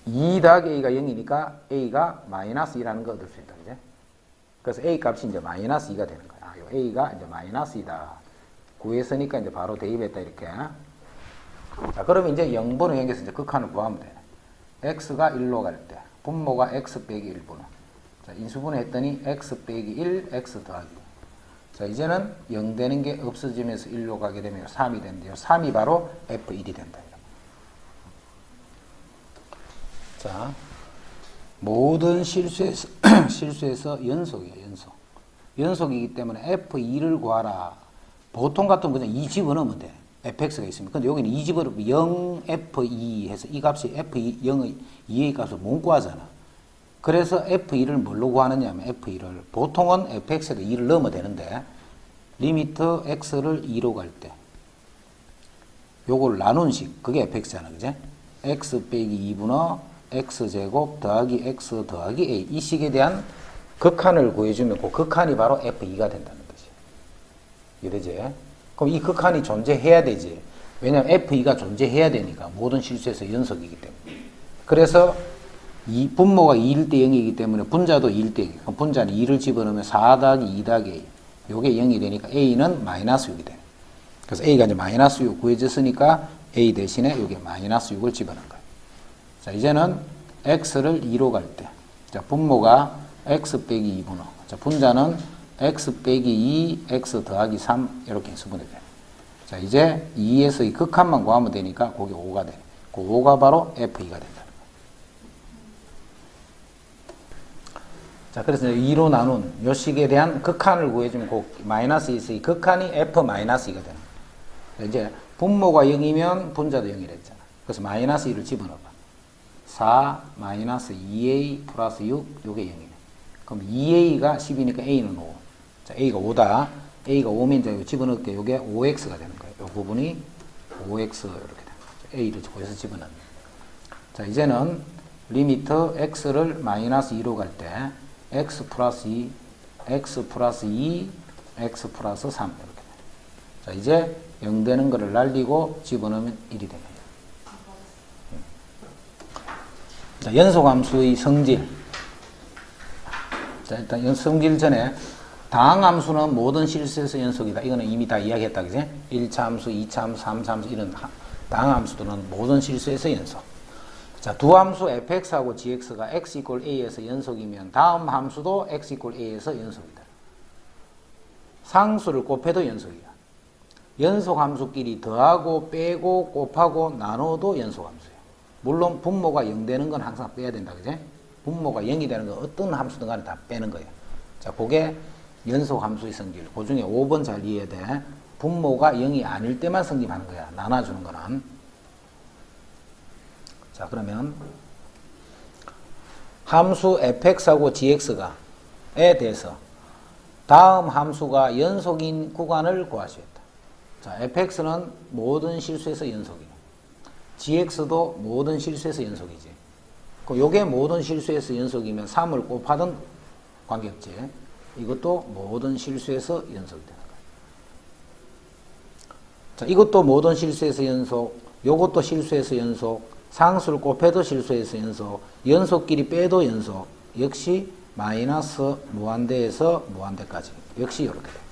2 더하기 a가 0이니까 a가 마이너스 2라는 거 얻을 수 있다, 그지? 그래서 a 값이 이제 마이너스 2가 되는 거야. 요 a가 이제 마이너스 2다. 구했으니까 이제 바로 대입했다, 이렇게. 자, 그러면 이제 0분의 0에서 이제 극한을 구하면 돼. x가 1로 갈 때, 분모가 x 빼기 1분의. 자, 인수분해 했더니 x 빼기 1, x 더하기. 자, 이제는 0 되는 게 없어지면서 1로 가게 되면 3이 된대요. 3이 바로 f1이 된다. 자, 모든 실수에서 연속이에요, 연속. 연속이기 때문에 f2를 구하라. 보통 같으면 그냥 2 집어넣으면 돼. fx가 있으면. 근데 여기는 2 집어넣으면 0f2 해서 이 값이 f2, 0의 2의 값을 못 구하잖아. 그래서 f2를 뭘로 구하느냐 하면 f2를 보통은 fx에도 2를 넣으면 되는데 리미트 x를 2로 갈 때 요걸 나눈 식, 그게 fx잖아, 그지? x 빼기 2분의 x제곱 더하기 x 더하기 a. 이 식에 대한 극한을 구해주면 그 극한이 바로 f2가 된다는 거지. 이해되지? 그럼 이 극한이 존재해야 되지. 왜냐하면 f2가 존재해야 되니까. 모든 실수에서 연속이기 때문에. 그래서 이 분모가 2일 때 0이기 때문에 분자도 2일 때 0. 그럼 분자는 2를 집어넣으면 4 더하기 2 더하기 a. 요게 0이 되니까 a는 마이너스 6이 되네. 그래서 a가 이제 마이너스 6 구해졌으니까 a 대신에 여기 마이너스 6을 집어넣은 거예요. 자, 이제는 x를 2로 갈 때. 자, 분모가 x 빼기 2분의. 자, 분자는 x 빼기 2, x 더하기 3 이렇게 인수분해 돼요. 자, 이제 2에서 이 극한만 구하면 되니까 거기 5가 돼. 그 5가 바로 f2가 된다. 자, 그래서 2로 나눈 요 식에 대한 극한을 구해주면 그 마이너스 2에서 이 극한이 f-2가 되는 거예요. 이제 분모가 0이면 분자도 0이라 했잖아. 그래서 마이너스 2를 집어넣어봐. 4 마이너스 2a 플러스 6 요게 0이네. 그럼 2a가 10이니까 a는 5. 자, a가 5다. a가 5면 이제 집어넣을 때 요게 5x가 되는 거예요. 요 부분이 5x 이렇게 되는 거죠. a를 거기서 집어넣는. 자, 이제는 리미트 x를 마이너스 2로 갈 때 x 플러스 2, x 플러스 2, x 플러스 3 이렇게 돼요. 자, 이제 0 되는 거를 날리고 집어넣으면 1이 됩니다. 자, 연속함수의 성질. 자, 일단 성질 전에 다항함수는 모든 실수에서 연속이다. 이거는 이미 다 이야기했다. 그지? 1차 함수, 2차 함수, 3차 함수 이런 다항함수들은 모든 실수에서 연속. 자, 두 함수 fx하고 gx가 x = a에서 연속이면 다음 함수도 x = a에서 연속이다. 상수를 곱해도 연속이야. 연속함수끼리 더하고 빼고 곱하고 나눠도 연속함수예요. 물론 분모가 0 되는 건 항상 빼야 된다. 그지? 분모가 0이 되는 건 어떤 함수든 간에 다 빼는 거예요. 자, 그게 연속함수의 성질. 그 중에 5번 잘 이해해야 돼. 분모가 0이 아닐 때만 성립하는 거야. 나눠주는 거는. 자, 그러면 함수 fx하고 gx에 대해서 다음 함수가 연속인 구간을 구하시겠다. 자, fx는 모든 실수에서 연속이고 gx도 모든 실수에서 연속이지. 요게 모든 실수에서 연속이면 3을 곱하든 관계없지. 이것도 모든 실수에서 연속이 되는 거야. 자, 이것도 모든 실수에서 연속, 요것도 실수에서 연속, 상수를 곱해도 실수에서 연속, 연속끼리 빼도 연속, 역시 마이너스 무한대에서 무한대까지. 역시 이렇게 돼.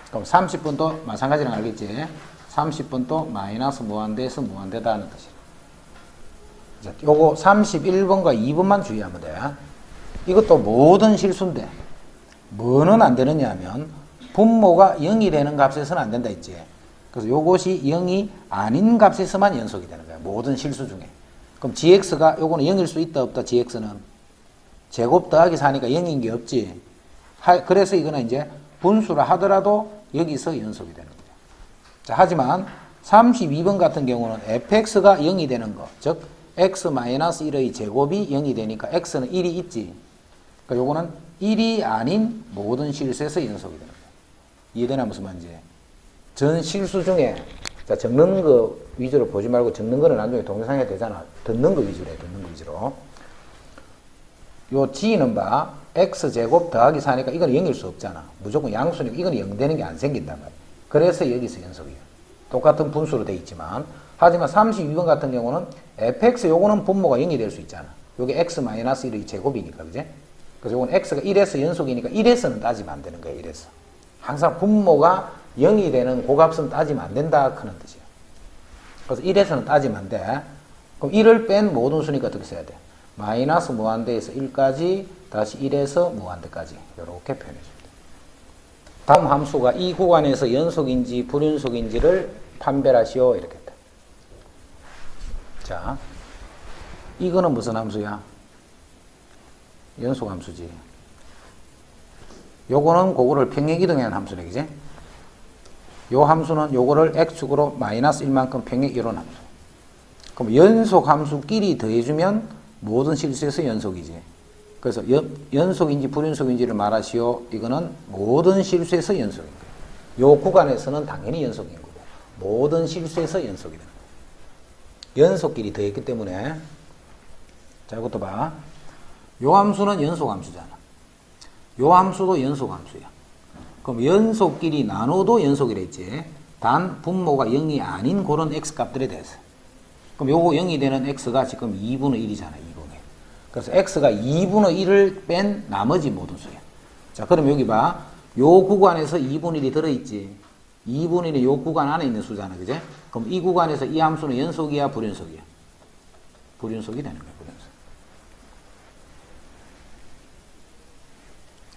그럼 30번도 마찬가지랑 알겠지? 30번도 마이너스 무한대에서 무한대다는 뜻이야. 자, 요거 31번과 2번만 주의하면 돼. 이것도 모든 실수인데 뭐는 안 되느냐 하면 분모가 0이 되는 값에서는 안 된다 했지. 그래서 요것이 0이 아닌 값에서만 연속이 되는 거야. 모든 실수 중에. 그럼 gx가 요거는 0일 수 있다 없다. gx는 제곱 더하기 4니까 0인 게 없지. 그래서 이거는 이제 분수라 하더라도 여기서 연속이 되는 거야. 자, 하지만 32번 같은 경우는 fx가 0이 되는 거. 즉 x-1의 제곱이 0이 되니까 x는 1이 있지. 그러니까 요거는 1이 아닌 모든 실수에서 연속이 되는 거야. 이해되나 무슨 말인지. 전 실수 중에, 자, 적는 거 위주로 보지 말고 적는 거는 나중에 동영상에 되잖아. 듣는 거 위주로 해, 듣는 거 위주로. 요 g는 봐, x제곱 더하기 4니까 이건 0일 수 없잖아. 무조건 양수니까 이건 0 되는 게 안 생긴단 말이야. 그래서 여기서 연속이야. 똑같은 분수로 돼 있지만, 하지만 32번 같은 경우는 fx 요거는 분모가 0이 될 수 있잖아. 요게 x-1의 제곱이니까, 그제? 그래서 요건 x가 1에서 연속이니까 1에서는 따지면 안 되는 거야, 1에서. 항상 분모가 0이 되는 고값은 따지면 안 된다, 그런 뜻이야. 그래서 1에서는 따지면 안 돼. 그럼 1을 뺀 모든 수니까 어떻게 써야 돼? 마이너스 무한대에서 1까지, 다시 1에서 무한대까지. 이렇게 표현해 줍니다. 다음 함수가 이 구간에서 연속인지 불연속인지를 판별하시오. 이렇게 했다. 자, 이거는 무슨 함수야? 연속함수지. 요거는 그거를 평행이동하는 함수네, 그지? 요 함수는 요거를 x축으로 마이너스 1만큼 평행 이론 함수. 그럼 연속 함수끼리 더해주면 모든 실수에서 연속이지. 그래서 연속인지 불연속인지를 말하시오. 이거는 모든 실수에서 연속인 거예요. 요 구간에서는 당연히 연속인 거고 모든 실수에서 연속이 되는 거예요. 연속끼리 더했기 때문에. 자, 이것도 봐. 요 함수는 연속함수잖아. 요 함수도 연속함수야. 그럼 연속끼리 나눠도 연속이라 했지. 단 분모가 0이 아닌 그런 x값들에 대해서. 그럼 요거 0이 되는 x가 지금 2분의 1이잖아. 2분의 1. 그래서 x가 2분의 1을 뺀 나머지 모든 수야. 자, 그럼 여기 봐. 요 구간에서 2분의 1이 들어있지. 2분의 1이 요 구간 안에 있는 수잖아. 그제? 그럼 이 구간에서 이 함수는 연속이야, 불연속이야? 불연속이 되는 거야, 불연속.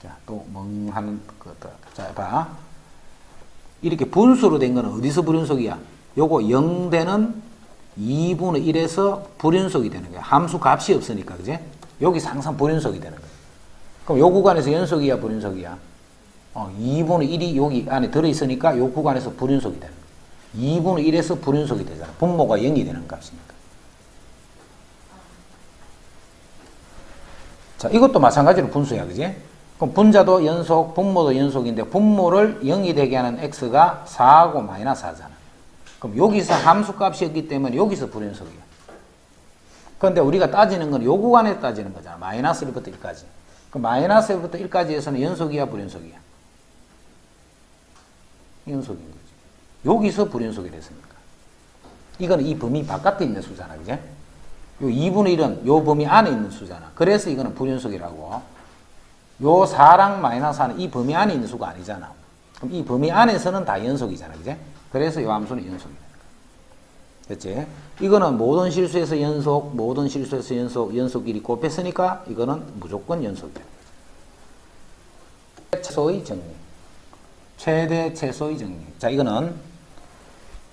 자, 또 멍하는 것들. 자, 봐. 이렇게 분수로 된 거는 어디서 불연속이야? 요거 0 되는 2분의 1에서 불연속이 되는 거야. 함수 값이 없으니까, 그제? 여기서 항상 불연속이 되는 거야. 그럼 요 구간에서 연속이야, 불연속이야? 2분의 1이 여기 안에 들어있으니까 요 구간에서 불연속이 되는 거야. 2분의 1에서 불연속이 되잖아. 분모가 0이 되는 값이니까. 자, 이것도 마찬가지로 분수야, 그지? 그럼 분자도 연속, 분모도 연속인데 분모를 0이 되게 하는 x가 4하고 마이너스 4잖아. 그럼 여기서 함수값이었기 때문에 여기서 불연속이야. 그런데 우리가 따지는 건 요 구간에 따지는 거잖아. 마이너스 1부터 1까지. 그럼 마이너스 1부터 1까지에서는 연속이야, 불연속이야? 연속인 거지. 여기서 불연속이 됐으니까. 이거는 이 범위 바깥에 있는 수잖아, 그제? 요 2분의 1은 요 범위 안에 있는 수잖아. 그래서 이거는 불연속이라고. 요 4랑 마이너스 4는 이 범위 안에 있는 수가 아니잖아. 그럼 이 범위 안에서는 다 연속이잖아, 그제? 그래서 요 함수는 연속이다. 됐지? 이거는 모든 실수에서 연속, 모든 실수에서 연속, 연속끼리 곱했으니까 이거는 무조건 연속이다. 최소의 정리. 최대 최소의 정리. 자, 이거는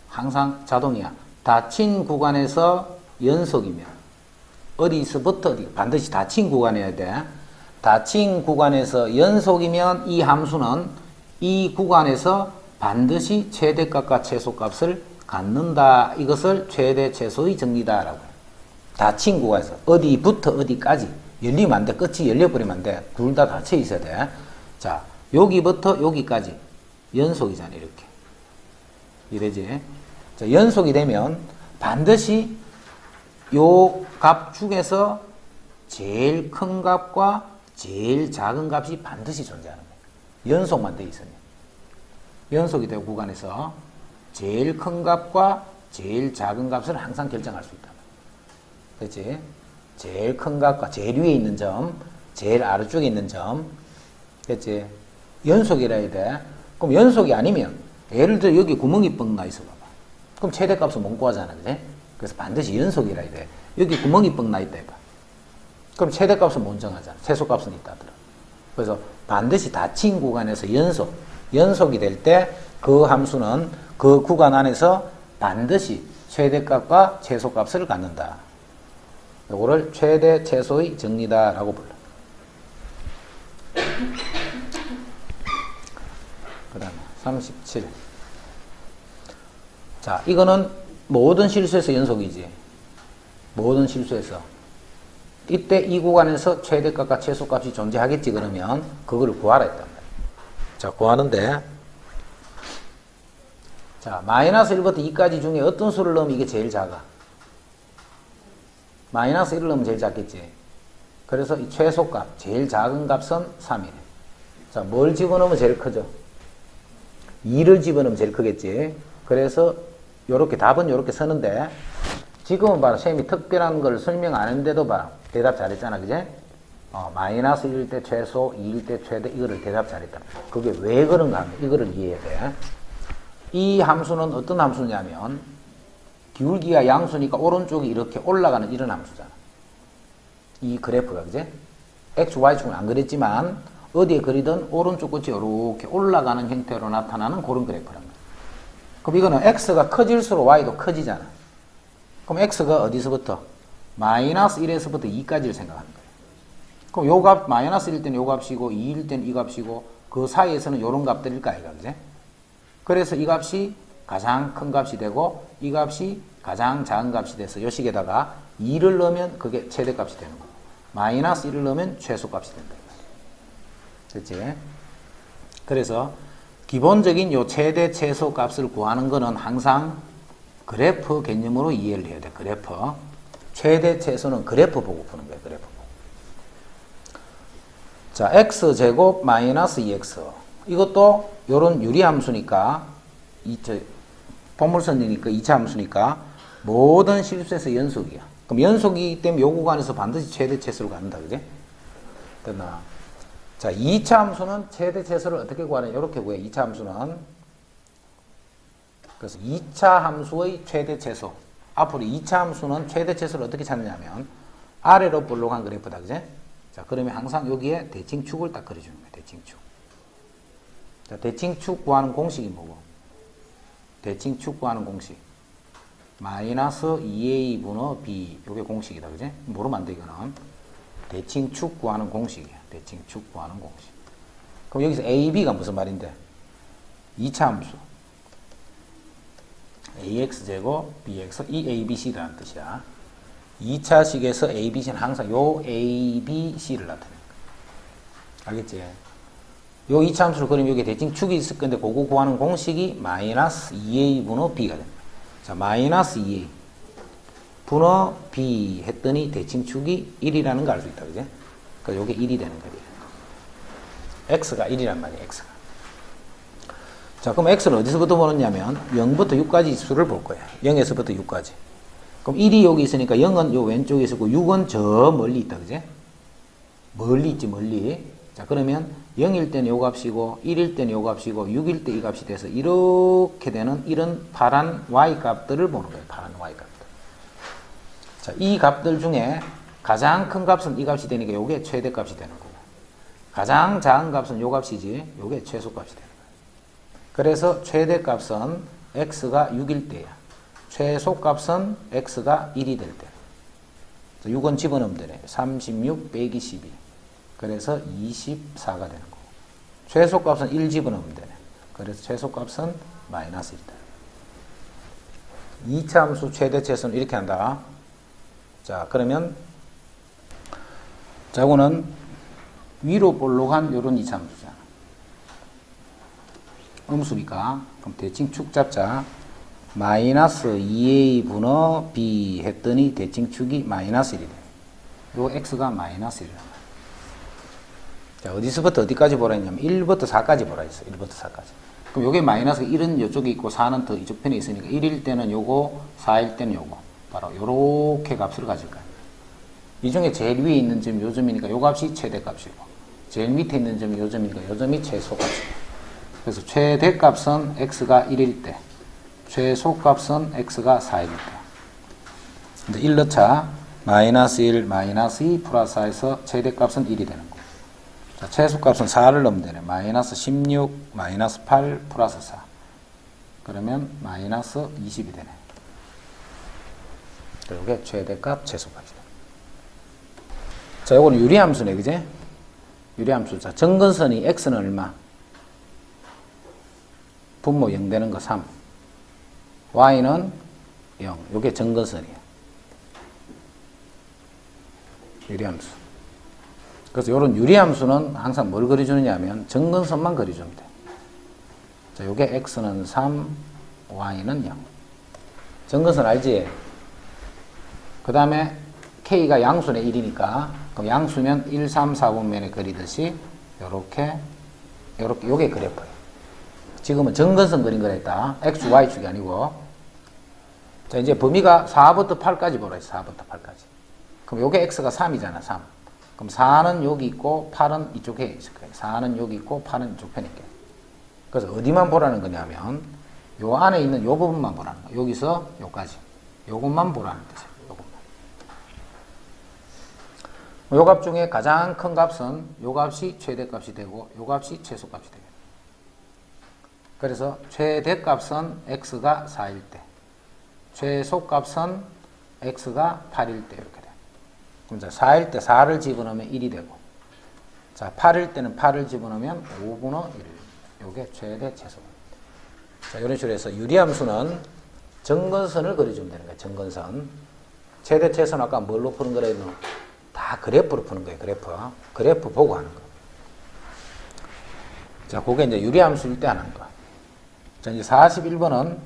항상 자동이야. 닫힌 구간에서 연속이면 어디서부터 어디 반드시 닫힌 구간이어야 돼. 닫힌 구간에서 연속이면 이 함수는 이 구간에서 반드시 최대값과 최소값을 갖는다. 이것을 최대 최소의 정리다라고 해요. 닫힌 구간에서 어디부터 어디까지 열리면 안 돼. 끝이 열려버리면 안 돼. 둘 다 닫혀 있어야 돼. 자, 여기부터 여기까지 연속이잖아. 이렇게. 이래지. 자, 연속이 되면 반드시 요 값 중에서 제일 큰 값과 제일 작은 값이 반드시 존재하는 거예요. 연속만 돼 있으면. 연속이 되고 구간에서 제일 큰 값과 제일 작은 값을 항상 결정할 수 있다. 그렇지? 제일 큰 값과 제일 위에 있는 점, 제일 아래쪽에 있는 점. 그렇지? 연속이라 해야 돼. 그럼 연속이 아니면 예를 들어 여기 구멍이 뻥 나 있어 봐봐. 그럼 최대값은 못 구하잖아. 그래? 그래서 반드시 연속이라 해야 돼. 여기 구멍이 뻥 나 있다 해봐. 그럼 최대값은 못 정하잖아. 최소값은 있다 하더라. 그래서 반드시 닫힌 구간에서 연속이 될 때 그 함수는 그 구간 안에서 반드시 최대값과 최소값을 갖는다. 이거를 최대 최소의 정리다라고 불러. 그 다음에 37. 자, 이거는 모든 실수에서 연속이지. 모든 실수에서. 이때 이 구간에서 최대값과 최소값이 존재하겠지. 그러면 그거를 구하라 했단 말이야. 자, 구하는데 자, 마이너스 1부터 2까지 중에 어떤 수를 넣으면 이게 제일 작아? 마이너스 1을 넣으면 제일 작겠지. 그래서 이 최소값, 제일 작은 값은 3이래. 자, 뭘 집어넣으면 제일 크죠? 2를 집어넣으면 제일 크겠지. 그래서 요렇게 답은 요렇게 쓰는데 지금은 봐라. 쌤이 특별한 걸 설명 안 했는데도 봐라. 대답 잘했잖아. 그제? 마이너스 1일 때 최소, 2일 때 최대 이거를 대답 잘했다. 그게 왜 그런가 하면 이거를 이해해야 돼. 이 함수는 어떤 함수냐면 기울기가 양수니까 오른쪽이 이렇게 올라가는 이런 함수잖아. 이 그래프가 그제? X, Y축은 안 그랬지만 어디에 그리든 오른쪽 끝이 이렇게 올라가는 형태로 나타나는 그런 그래프란 거야. 그럼 이거는 X가 커질수록 Y도 커지잖아. 그럼 X가 어디서부터? 마이너스 1에서부터 2까지를 생각하는 거예요. 그럼 요 값, 마이너스 1일 때는 요 값이고 2일 때는 이 값이고 그 사이에서는 요런 값들일까 아이가 그제? 그래서 이 값이 가장 큰 값이 되고 이 값이 가장 작은 값이 돼서 요 식에다가 2를 넣으면 그게 최대값이 되는 거고 마이너스 1을 넣으면 최소값이 된다. 됐지? 그래서 기본적인 요 최대 최소 값을 구하는 거는 항상 그래프 개념으로 이해를 해야 돼. 그래프. 최대 최소는 그래프 보고 푸는 거야. 그래프 보고. 자, x제곱 마이너스 2x. 이것도 요런 유리함수니까 포물선이니까 2차 함수니까 모든 실수에서 연속이야. 그럼 연속이기 때문에 요 구간에서 반드시 최대 최소를 갖는다. 그지? 됐나? 자, 2차 함수는 최대 최소를 어떻게 구하냐? 이렇게 구해. 2차 함수는. 그래서 2차 함수의 최대 최소. 앞으로 2차 함수는 최대 최소를 어떻게 찾느냐면 아래로 볼록한 그래프다. 그제? 자, 그러면 항상 여기에 대칭축을 딱 그려주는 거예요. 대칭축. 자, 대칭축 구하는 공식이 뭐고? 대칭축 구하는 공식. 마이너스 2a 분의 b. 요게 공식이다. 그제? 모르면 안 돼, 이거는. 대칭축 구하는 공식이야. 대칭축 구하는 공식. 그럼 여기서 a, b가 무슨 말인데? 2차 함수. ax제곱 bx, 이 a, b, c라는 뜻이야. 2차식에서 a, b, c는 항상 요 a, b, c를 나타내는 거야. 알겠지? 요 2차 함수를 그리면 여기 대칭축이 있을 건데 그거 구하는 공식이 마이너스 2a 분의 b가 됩니다. 자, 마이너스 2a 분의 b 했더니 대칭축이 1이라는 걸 알 수 있다. 그지? 그러니까 요게 1이 되는 거야. x가 1이란 말이야. x가. 자, 그럼 x는 어디서부터 보느냐면 0부터 6까지 수를 볼 거예요. 0에서부터 6까지. 그럼 1이 여기 있으니까 0은 요 왼쪽에 있고 6은 저 멀리 있다. 그제? 멀리 있지, 멀리. 자, 그러면 0일 때는 요 값이고 1일 때는 요 값이고 6일 때 이 값이 돼서 이렇게 되는 이런 파란 y 값들을 보는 거예요. 파란 y 값들. 자, 이 값들 중에 가장 큰 값은 이 값이 되니까 요게 최대값이 되는 거고, 가장 작은 값은 요 값이지 요게 최소값이 되는 거예요. 그래서 최대값은 x가 6일 때야. 최소값은 x가 1이 될 때. 6은 집어넣으면 되네. 36 빼기 12. 그래서 24가 되는 거고. 최소값은 1 집어넣으면 되네. 그래서 최소값은 마이너스 1이다. 2차 함수 최대 최소는 이렇게 한다. 자, 그러면 자, 이거는 위로 볼록한 요런 2차 함수잖아. 음수니까. 그럼 대칭 축 잡자. 마이너스 2a 분의 b 했더니 대칭 축이 마이너스 1이 돼. 요 x가 마이너스 1이란 말이야. 자, 어디서부터 어디까지 보라 했냐면 1부터 4까지 보라 했어. 1부터 4까지. 그럼 요게 마이너스 1은 이쪽에 있고 4는 더 이쪽 편에 있으니까 1일 때는 요거, 4일 때는 요거. 바로 요렇게 값을 가질 거야. 이 중에 제일 위에 있는 점이 요 점이니까 요 값이 최대값이고, 제일 밑에 있는 점이 요 점이니까 요 점이 최소값이고. 그래서 최대값은 x가 1일 때, 최소값은 x가 4일 때. 이제 1 넣자. 마이너스 1, 마이너스 2 플러스 4에서 최대값은 1이 되는 거. 자, 최소값은 4를 넣으면 되네. 마이너스 16, 마이너스 8 플러스 4. 그러면 마이너스 20이 되네. 이게 최대값, 최소값이다. 자, 요거는 유리함수네, 그제? 유리함수. 자, 정근선이 x는 얼마? 분모 0 되는 거 3. y는 0. 요게 정근선이야. 유리함수. 그래서 요런 유리함수는 항상 뭘 그려주느냐 하면 정근선만 그려주면 돼. 자, 요게 x는 3, y는 0. 정근선 알지? 그 다음에 k가 양수네 1이니까 그럼 양수면 1, 3, 4분면에 그리듯이 요렇게 요게 그래프예요. 지금은 정근선 그린 거라 했다. x, y축이 아니고. 자, 이제 범위가 4부터 8까지 보라 했어. 4부터 8까지. 그럼 요게 x가 3이잖아. 3. 그럼 4는 여기 있고 8은 이쪽에 있을 거예요. 4는 여기 있고 8은 이쪽 편에 있게. 그래서 어디만 보라는 거냐면 요 안에 있는 요 부분만 보라는 거야. 여기서 요까지. 요것만 보라는 뜻이에요. 요 값 중에 가장 큰 값은 요 값이 최대값이 되고 요 값이 최소값이 돼요. 그래서 최대값은 x가 4일 때, 최소값은 x가 8일 때 이렇게 돼. 그럼 자, 4일 때 4를 집어넣으면 1이 되고, 자, 8일 때는 8을 집어넣으면 5분의 1. 요게 최대 최소. 자, 이런 식으로 해서 유리함수는 정근선을 그려주면 되는 거예요. 정근선. 최대 최소는 아까 뭘로 푸는 거라도 다 그래프로 푸는 거예요. 그래프 보고 하는 거. 자, 그게 이제 유리함수일 때 하는 거. 자, 이제 41번은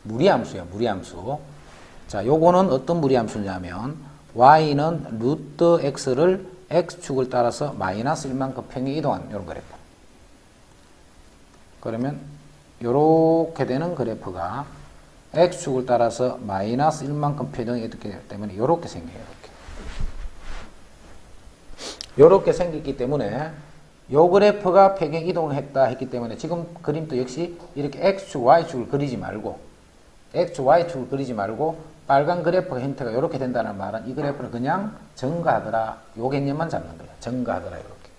무리함수야, 무리함수. 자, 요거는 어떤 무리함수냐면, y는 루트 x를 x축을 따라서 마이너스 1만큼 평행 이동하는 이런 그래프. 그러면, 요렇게 되는 그래프가 x축을 따라서 마이너스 1만큼 평행이 이동하기 때문에 요렇게 생겨요, 이렇게. 요렇게 생겼기 때문에, 요 그래프가 평행 이동을 했다 했기 때문에 지금 그림도 역시 이렇게 x축, y축을 그리지 말고 x축, y축을 그리지 말고 빨간 그래프 형태가 이렇게 된다는 말은 이 그래프는 그냥 증가하더라. 요 개념만 잡는 거야. 증가하더라 이렇게.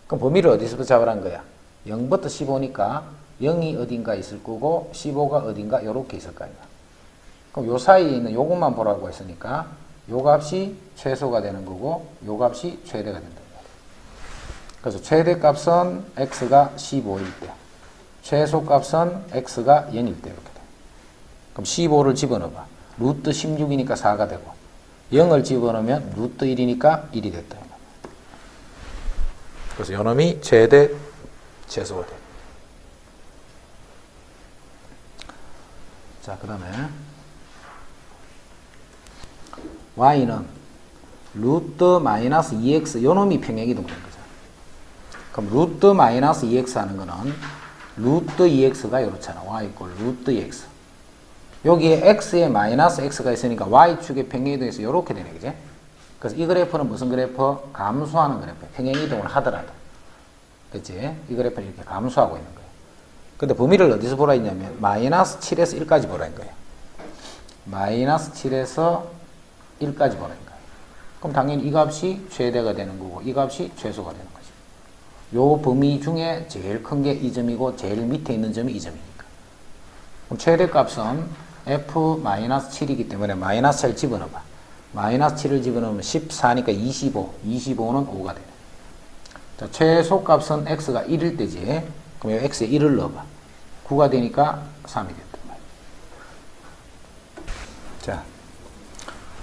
그럼 범위를 어디서부터 잡으라는 거야? 0부터 15니까 0이 어딘가 있을 거고 15가 어딘가 이렇게 있을 거 아니야. 그럼 요 사이에 있는 요것만 보라고 했으니까 요 값이 최소가 되는 거고 요 값이 최대가 된다. 그래서 최대값은 x가 15일 때, 최소값은 x가 0일 때 이렇게 돼. 그럼 15를 집어넣어봐. 루트 16이니까 4가 되고 0을 집어넣으면 루트 1이니까 1이 됐다. 그래서 요놈이 최대 최소가 돼. 자, 그 다음에 y는 루트 마이너스 2x 요놈이 평행이동된 거죠. 그럼 루트 마이너스 2x 하는 거는 루트 2x가 이렇잖아. y 이꼴 루트 2x. 여기에 x에 마이너스 x가 있으니까 y축의 평행이동에서 이렇게 되네, 그지? 그래서 이 그래프는 무슨 그래프? 감소하는 그래프. 평행이동을 하더라도. 그치? 이 그래프는 이렇게 감소하고 있는 거예요. 근데 범위를 어디서 보라 했냐면, 마이너스 7에서 1까지 보라 한 거예요. 마이너스 7에서 1까지 보라 한 거예요. 그럼 당연히 이 값이 최대가 되는 거고, 이 값이 최소가 되는 거죠. 요 범위 중에 제일 큰 게 이 점이고, 제일 밑에 있는 점이 이 점이니까. 그럼 최대값은 f-7이기 때문에 마이너스 7 집어넣어봐. 마이너스 7을 집어넣으면 14니까 25. 25는 5가 되네. 자, 최소값은 x가 1일 때지. 그럼 여기 x에 1을 넣어봐. 9가 되니까 3이 됐단 말이야. 자,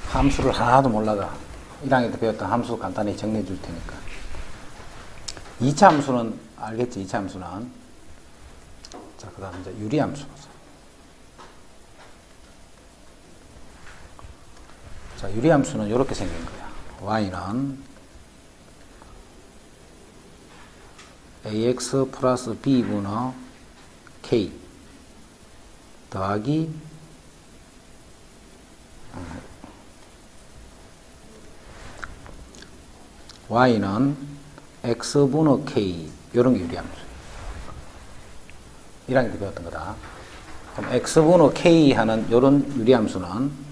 함수를 하나도 몰라가 1학년 때 배웠던 함수 간단히 정리해 줄 테니까. 2차 함수는 알겠지? 2차 함수는. 자, 그 다음 이제 유리함수. 자, 유리함수는 이렇게 생긴 거야. y는 ax 플러스 b분의 k 더하기 y는 x분의 k 이런 게 유리함수예요. 1학년 때 배웠던 거다. 그럼 x분의 k 하는 이런 유리함수는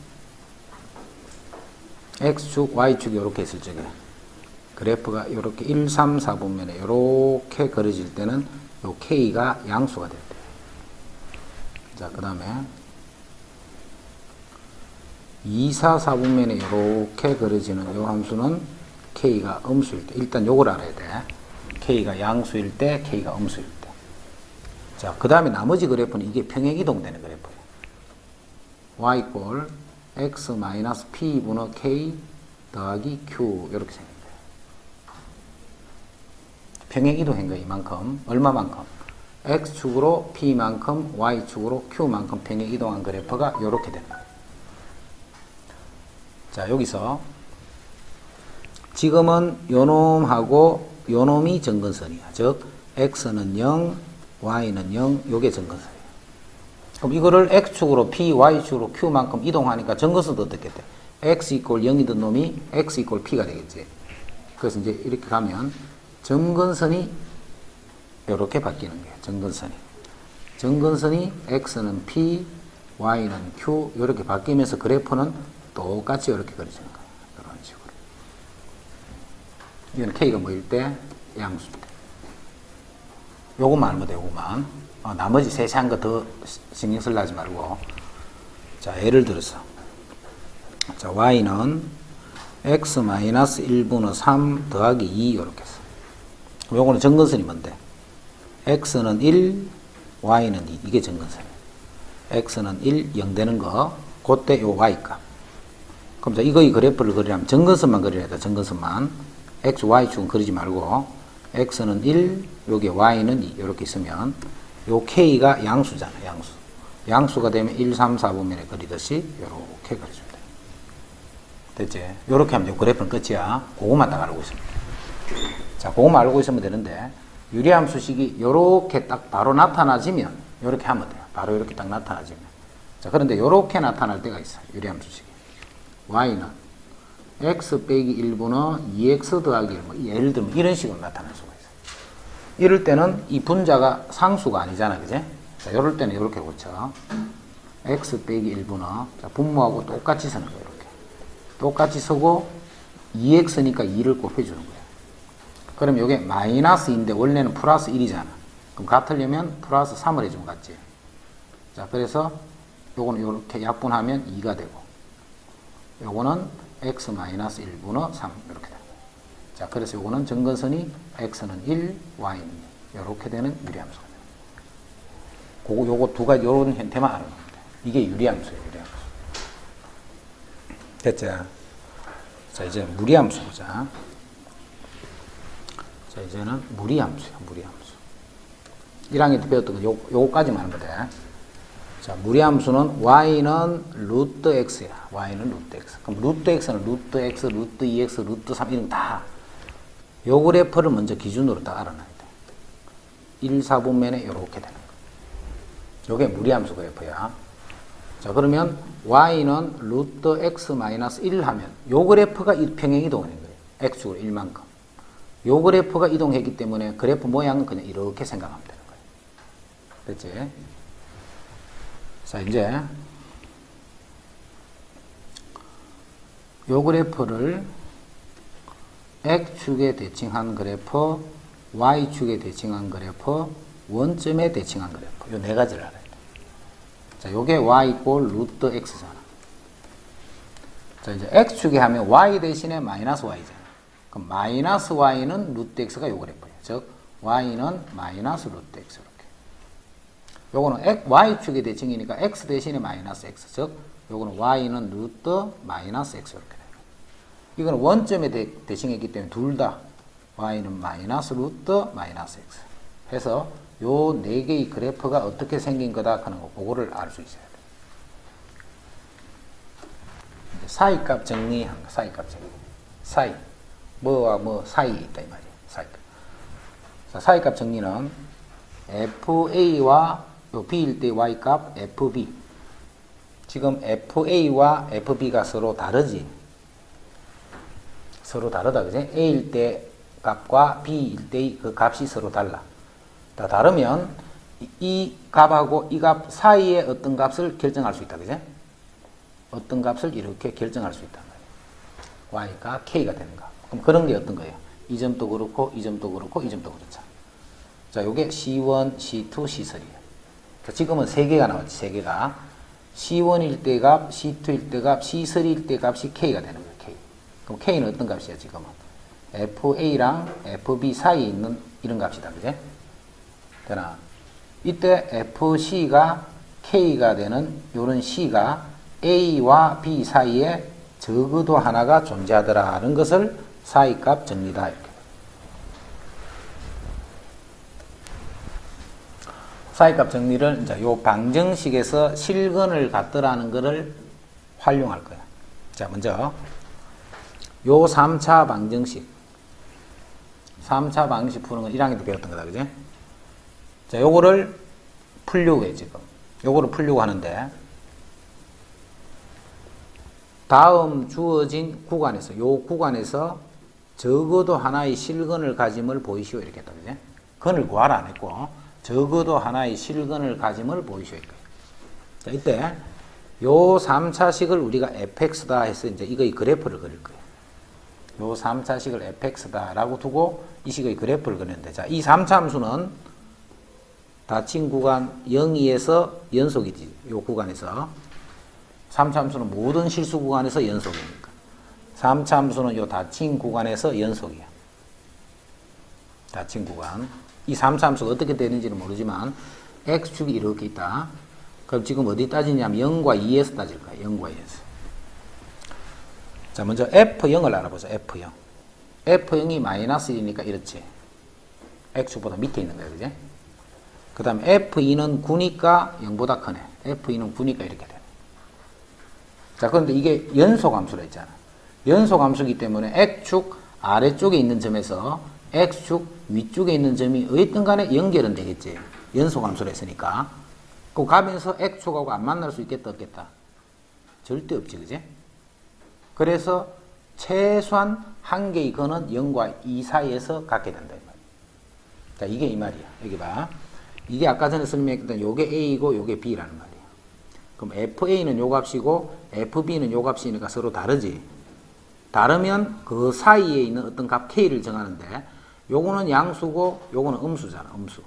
x축, y축이 이렇게 있을 적에 그래프가 이렇게 1, 3, 4분면에 이렇게 그려질 때는 요 k가 양수가 될 때. 자, 그 다음에 2, 4, 4분면에 이렇게 그려지는 요 함수는 k가 음수일 때. 일단 요걸 알아야 돼. k가 양수일 때, k가 음수일 때. 자, 그 다음에 나머지 그래프는 이게 평행이동되는 그래프예요. y 꼴 x 마이너스 p분의 k 더하기 q 이렇게 생긴 거예요. 평행이동한 거예요. 이만큼. 얼마만큼? x축으로 p만큼 y축으로 q만큼 평행이동한 그래프가 이렇게 되는 거예요. 자, 여기서 지금은 요놈하고 요놈이 점근선이야. 즉 x는 0, y는 0, 요게 점근선이에요. 그럼 이거를 x축으로 p, y축으로 q만큼 이동하니까 점근선도 어떻게 돼? x 이꼴 0이던 놈이 x 이꼴 p가 되겠지. 그래서 이제 이렇게 가면 점근선이 이렇게 바뀌는 거예요. 점근선이. 점근선이 x는 p, y는 q 이렇게 바뀌면서 그래프는 똑같이 이렇게 그려지는 거예요. 이런 식으로. 이건 k가 뭐일 때? 양수일 때. 요것만 알면 돼, 요것만. 나머지 세세한 거 더 신경 쓸 하지 말고. 자, 예를 들어서. 자, y는 x-1분의 3 더하기 2 이렇게 했어. 요거는 점근선이 뭔데? x는 1, y는 2. 이게 점근선이에요. x는 1, 0 되는 거. 그때 요 y값. 그럼 자, 이거의 그래프를 그리려면 점근선만 그려야 돼. 점근선만. x, y축은 그리지 말고 x는 1, 여기 y는 2 이렇게 있으면 요 k가 양수잖아. 양수. 양수가 되면 1, 3, 4분면에 그리듯이 이렇게 그려주면 돼. 됐지? 이렇게 하면 요 그래프는 끝이야. 그것만 딱 알고 있으면 돼. 자, 그것만 알고 있으면 되는데 유리함수식이 이렇게 딱 바로 나타나지면 이렇게 하면 돼요. 바로 이렇게 딱 나타나지면. 자, 그런데 이렇게 나타날 때가 있어요. 유리함수식이. y는 x 빼기 1분의 2x 더하기 1. 뭐 예를 들면 이런 식으로 나타날 수가 있어요. 이럴 때는 이 분자가 상수가 아니잖아. 그제? 자, 이럴 때는 이렇게 고쳐. x 빼기 1분의 자, 분모하고 똑같이 쓰는 거예요. 이렇게. 똑같이 쓰고 2x니까 2를 곱해주는 거예요. 그럼 이게 마이너스인데 원래는 플러스 1이잖아. 그럼 같으려면 플러스 3을 해주면 같지. 자, 그래서 요거는 이렇게 약분하면 2가 되고 요거는 x-1분의 3 이렇게 됩니다. 자, 그래서 요거는 점근선이 x는 1, y는 2 이렇게 되는 유리함수가 됩니다. 요거 두 가지 요런 형태만 알아놓으면 돼. 이게 유리함수예요. 유리함수. 됐죠? 자, 이제 무리함수 보자. 자, 이제는 무리함수야. 무리함수. 1학년 때 배웠던 거 요거까지만 하면 돼. 자, 무리함수는 y는 루트 x야. y는 루트 x. 그럼 루트 x는 루트 x, 루트 2x, 루트 3 이런 거 다. 요 그래프를 먼저 기준으로 딱 알아놔야 돼. 1, 4분면에 이렇게 되는 거예요. 요게 무리함수 그래프야. 자, 그러면 y는 루트 x 마이너스 1 하면 요 그래프가 평행 이동하는 거예요. x축으로 1만큼. 요 그래프가 이동했기 때문에 그래프 모양은 그냥 이렇게 생각하면 되는 거예요. 됐지? 자, 이제 요 그래프를 x축에 대칭한 그래프, y축에 대칭한 그래프, 원점에 대칭한 그래프. 요 네 가지를 알아야 돼. 자, 요게 y 이꼴 루트 x잖아. 자, 이제 x축에 하면 y 대신에 마이너스 y잖아. 그럼 마이너스 y는 루트 x가 요 그래프예요. 즉, y는 마이너스 루트 x 이렇게. 요거는 y축에 대칭이니까 x 대신에 마이너스 x. 즉, 요거는 y는 루트 마이너스 x 이렇게 돼요. 이거는 원점에 대칭했기 때문에 둘 다 y는 마이너스 루트 마이너스 x 해서 요 네 개의 그래프가 어떻게 생긴 거다 하는 거 그거를 알 수 있어야 돼. 사이값 정리한 거, 사이값 정리. 사이. 뭐와 뭐 사이에 있다 이 말이에요. 사이값. 자, 사이값 정리는 FA와 B일 때 Y값 FB. 지금 FA와 FB가 서로 다르지. 서로 다르다, 그지? A일 때 값과 B일 때의 그 값이 서로 달라. 다 다르면 이 값하고 이 값 사이에 어떤 값을 결정할 수 있다, 그지? 어떤 값을 이렇게 결정할 수 있단 말이에요. Y가 K가 되는가. 그럼 그런 게 어떤 거예요? 이 점도 그렇고, 이 점도 그렇고, 이 점도 그렇죠. 자, 요게 C1, C2, C3예요. 자, 지금은 세 개가 나왔지, 세 개가. C1일 때 값, C2일 때 값, C3일 때 값이 K가 되는 거예요, K. 그럼 K는 어떤 값이야, 지금은? FA랑 FB 사이에 있는 이런 값이다, 그지? 되나? 이때 FC가 K가 되는 요런 C가 A와 B 사이에 적어도 하나가 존재하더라는 것을 사이값 정리다, 이렇게. 사이값 정리를 이제 요 방정식에서 실근을 갖더라는 것을 활용할 거야. 자, 먼저 요 3차 방정식. 3차 방정식 푸는 건 1학년 때 배웠던 거다, 그지? 자, 요거를 풀려고 해, 지금. 요거를 풀려고 하는데, 다음 주어진 구간에서, 요 구간에서 적어도 하나의 실근을 가짐을 보이시오, 이렇게 했다, 그지? 근을 구하라 안 했고, 적어도 하나의 실근을 가짐을 보이시오, 이렇게. 자, 이때, 요 3차식을 우리가 fx다 해서 이제 이거의 그래프를 그릴 거예요. 요 3차식을 fx다라고 두고 이 식의 그래프를 그리는데, 자, 이 3차 함수는 닫힌 구간 0에서 연속이지. 요 구간에서. 3차 함수는 모든 실수 구간에서 연속이니까. 3차 함수는 요 닫힌 구간에서 연속이야. 닫힌 구간. 이 3차 함수가 어떻게 되는지는 모르지만 x축이 이렇게 있다. 그럼 지금 어디 따지냐면 0과 2에서 따질 거야. 0과 2에서. 자, 먼저 F0을 알아보자. F0. F0이 마이너스 1이니까 이렇지. x축보다 밑에 있는 거야. 그지? 그 다음에 F2는 9니까 0보다 크네. F2는 9니까 이렇게 되네. 자, 그런데 이게 연속함수라 했잖아. 연속함수이기 때문에 X축 아래쪽에 있는 점에서 X축 위쪽에 있는 점이 어쨌든 간에 연결은 되겠지. 연속함수라 했으니까. 그 가면서 X축하고 안 만날 수 있겠다, 없겠다? 절대 없지, 그지? 그래서 최소한 한 개의 근은 0과 2 사이에서 갖게 된다, 이 말이야. 자, 이게 이 말이야. 여기 봐. 이게 아까 전에 설명했던 요게 A이고 요게 B라는 말이에요. 그럼 FA는 요 값이고 FB는 요 값이니까 서로 다르지. 다르면 그 사이에 있는 어떤 값 K를 정하는데 요거는 양수고 요거는 음수잖아. 음수.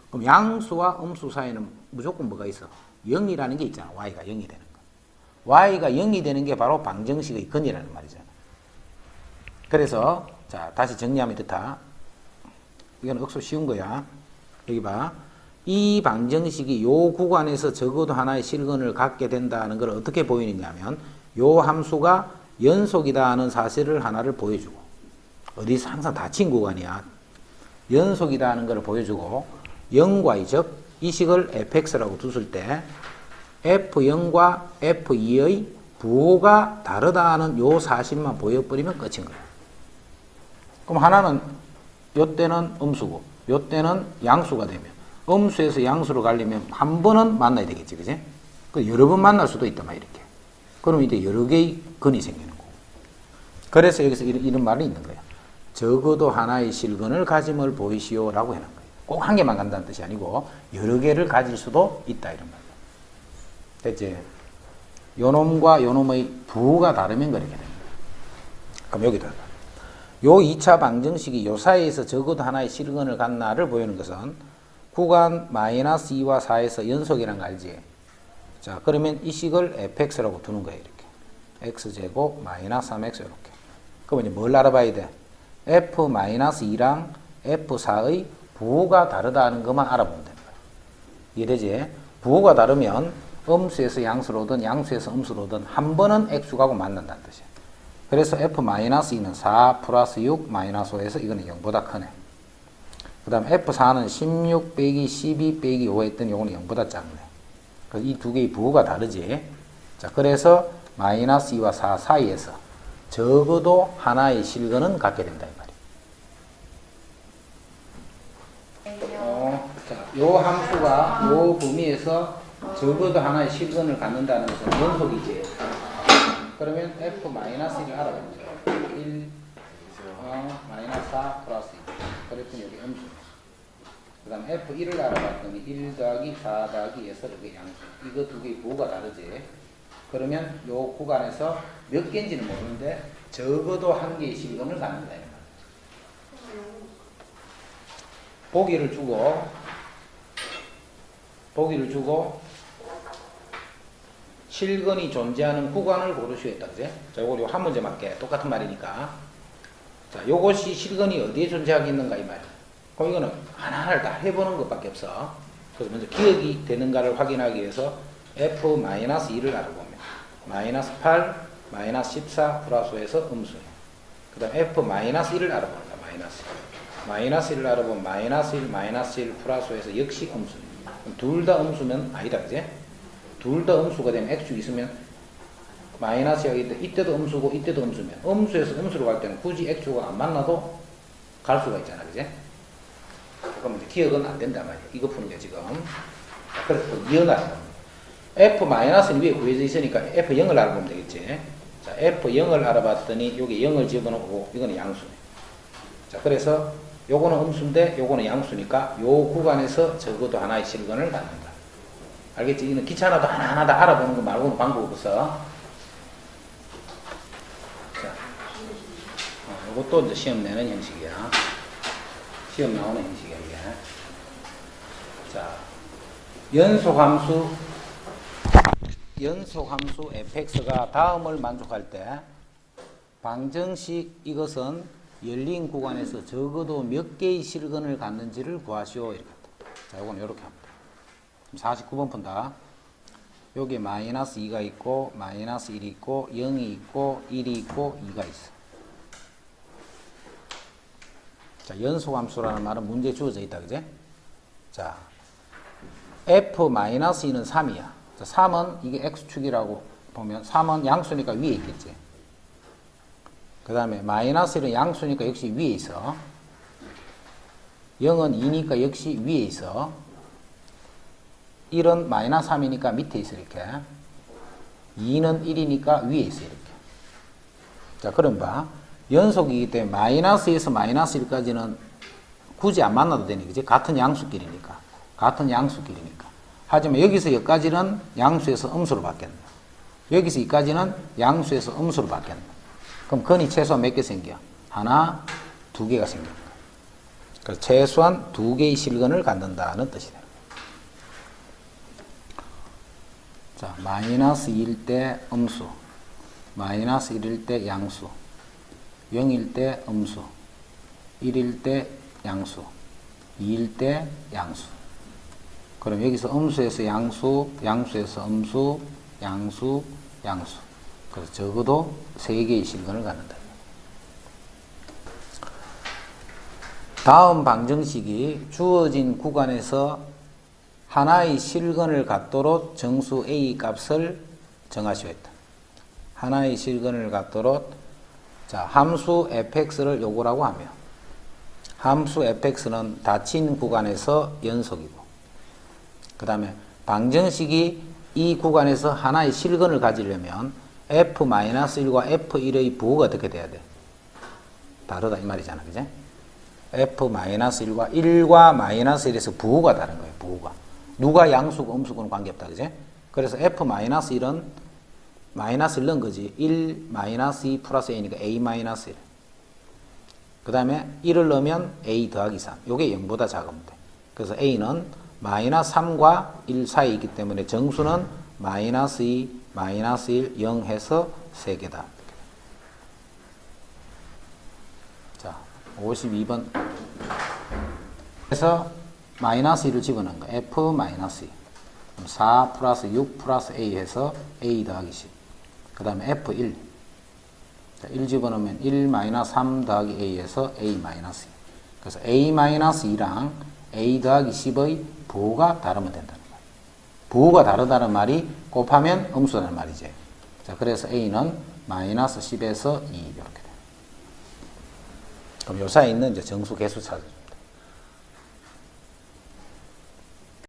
그럼 양수와 음수 사이에는 무조건 뭐가 있어? 0이라는 게 있잖아. Y가 0이 되는 거. Y가 0이 되는 게 바로 방정식의 근이라는 말이잖아. 그래서 자, 다시 정리하면 이렇다. 이건 억수 쉬운 거야. 여기 봐. 이 방정식이 요 구간에서 적어도 하나의 실근을 갖게 된다는 걸 어떻게 보이느냐면 요 함수가 연속이다 하는 사실을 하나를 보여주고 어디서 항상 닫힌 구간이야. 연속이다 하는 걸 보여주고 0과 2, 즉 이 식을 fx라고 뒀을 때 f0과 f2의 부호가 다르다 하는 요 사실만 보여버리면 끝인 거야. 그럼 하나는 요때는 음수고 요때는 양수가 되면 음수에서 양수로 가려면 한 번은 만나야 되겠지, 그지? 그 여러 번 만날 수도 있단 말이야, 이렇게. 그럼 이제 여러 개의 근이 생기는 거고. 그래서 여기서 이런 말이 있는 거야. 적어도 하나의 실근을 가짐을 보이시오라고 해놓은 거예요. 꼭 한 개만 간다는 뜻이 아니고 여러 개를 가질 수도 있다, 이런 말이야. 됐지? 요놈과 요놈의 부가 다르면 그렇게 됩니다. 그럼 여기다. 요 2차 방정식이 요 사이에서 적어도 하나의 실근을 갖나를 보이는 것은 구간 마이너스 2와 4에서 연속이라는 거 알지? 자, 그러면 이 식을 fx라고 두는 거예요, 이렇게. x제곱 마이너스 3x 이렇게. 그럼 이제 뭘 알아봐야 돼? f-2랑 f4의 부호가 다르다는 것만 알아보면 되는 거야. 이해되지? 부호가 다르면 음수에서 양수로든 양수에서 음수로든 한 번은 x하고 만난다는 뜻이야. 그래서 f-2는 4 플러스 6 마이너스 5에서 이거는 0보다 크네. 그 다음 f4는 16 빼기 12 빼기 5 했더니 이거는 0보다 작네. 그래서 이 두 개의 부호가 다르지. 자, 그래서 마이너스 2와 4 사이에서 적어도 하나의 실근은 갖게 된다, 이 말이야. 자, 요 함수가 요 범위에서 적어도 하나의 실근을 갖는다는 것은 연속이지. 그러면 f-1을 알아보죠. 1, 마이너스 4 플러스 2. 그랬더니 여기 음수. 그 다음 f1을 알아봤더니 1 더하기 4 더하기 2에서 여기 양수. 이거 두 개의 부호가 다르지. 그러면 요 구간에서 몇 개인지는 모르는데 적어도 한 개의 실근을 갖는다. 보기를 주고 실근이 존재하는 구간을 고르시겠다, 그제? 자, 요거 한 문제 맞게 똑같은 말이니까. 자, 요것이 실근이 어디에 존재하겠는가 이 말이야. 그럼 이거는 하나하나를 다 해보는 것밖에 없어. 그래서 먼저 기억이 되는가를 확인하기 위해서 f-2를 알아보면 마이너스 8, 마이너스 14 플러스 5에서 음수예요. 그 다음 f-1을 알아본다. 마이너스 1을 알아보면 마이너스 1, 마이너스 1 플러스 5에서 역시 음수예요. 둘 다 음수면 아니다, 그제? 둘 다 음수가 되면 x축이 있으면 마이너스 여기 이때도 음수고 이때도 음수면 음수에서 음수로 갈 때는 굳이 x축과 안 만나도 갈 수가 있잖아, 그제? 그럼 이제 기억은 안 된단 말이야. 이거 푸는 게 지금. 그래서 이어나서 f-는 위에 구해져 있으니까 f0을 알아보면 되겠지. 자, f0을 알아봤더니 여기 0을 집어넣고 이거는 양수네. 자, 그래서 요거는 음수인데 요거는 양수니까 요 구간에서 적어도 하나의 실근을 갖는다. 알겠지? 이는 귀찮아도 하나하나 다 알아보는 거 말고는 방법 없어. 자, 요것도 이제 시험 내는 형식이야. 시험 나오는 형식이야, 이게. 자, 연속함수 fx가 다음을 만족할 때 방정식 이것은 열린 구간에서 적어도 몇 개의 실근을 갖는지를 구하시오. 이렇게. 자, 요건 이렇게 합니다. 49번 푼다. 여기 마이너스 2가 있고 마이너스 1이 있고 0이 있고 1이 있고 2가 있어. 자, 연속함수라는 말은 문제에 주어져 있다, 그제? 자, f-2는 3이야. 자, 3은 이게 x축이라고 보면 3은 양수니까 위에 있겠지. 그 다음에 마이너스 1은 양수니까 역시 위에 있어. 0은 2니까 역시 위에 있어. 1은 마이너스 3이니까 밑에 있어, 이렇게. 2는 1이니까 위에 있어, 이렇게. 자, 그럼 봐. 연속이기 때문에 마이너스에서 마이너스 1까지는 굳이 안 만나도 되니, 그지? 같은 양수끼리니까. 하지만 여기서 여기까지는 양수에서 음수로 바뀌었네. 여기서 여기까지는 양수에서 음수로 바뀌었네. 그럼 근이 최소한 몇 개 생겨? 하나, 두 개가 생깁니다. 그래서 최소한 두 개의 실근을 갖는다는 뜻이 돼요. 자, 마이너스 2일 때 음수, 마이너스 1일 때 양수, 0일 때 음수, 1일 때 양수, 2일 때 양수. 그럼 여기서 음수에서 양수, 양수에서 음수, 양수, 양수. 그래서 적어도 3개의 실근을 갖는다. 다음 방정식이 주어진 구간에서 하나의 실근을 갖도록 정수 A 값을 정하시오 했다. 하나의 실근을 갖도록 자, 함수 fx를 요구라고 하며 함수 fx는 닫힌 구간에서 연속이고, 그 다음에 방정식이 이 구간에서 하나의 실근을 가지려면 f-1과 f1의 부호가 어떻게 돼야 돼? 다르다 이 말이잖아, 그지? f-1과 1과 -1에서 부호가 다른 거예요, 부호가. 누가 양수고 음수고는 관계없다, 그지? 그래서 f-1은 마이너스를 넣은 거지. 1 -2 플러스 a니까 a-1. 그 다음에 1을 넣으면 a 더하기 3. 요게 0보다 작으면 돼. 그래서 a는 -3과 1 사이에 있기 때문에 정수는 -2, -1, 0 해서 3개다. 자, 52번. 그래서 -1을 집어넣은 거. f-2. 4 플러스 6 플러스 a 해서 a 더하기 10. 그 다음에 f1. 1 집어넣으면 1 -3 더하기 a에서 a -2. 그래서 a-2랑 a 더하기 10의 부호가 다르면 된다는 거예요. 부호가 다르다는 말이 곱하면 음수라는 말이지. 자, 그래서 a는 -10에서 2 이렇게 돼요. 그럼 요 사이에 있는 이제 정수 개수 찾아줘.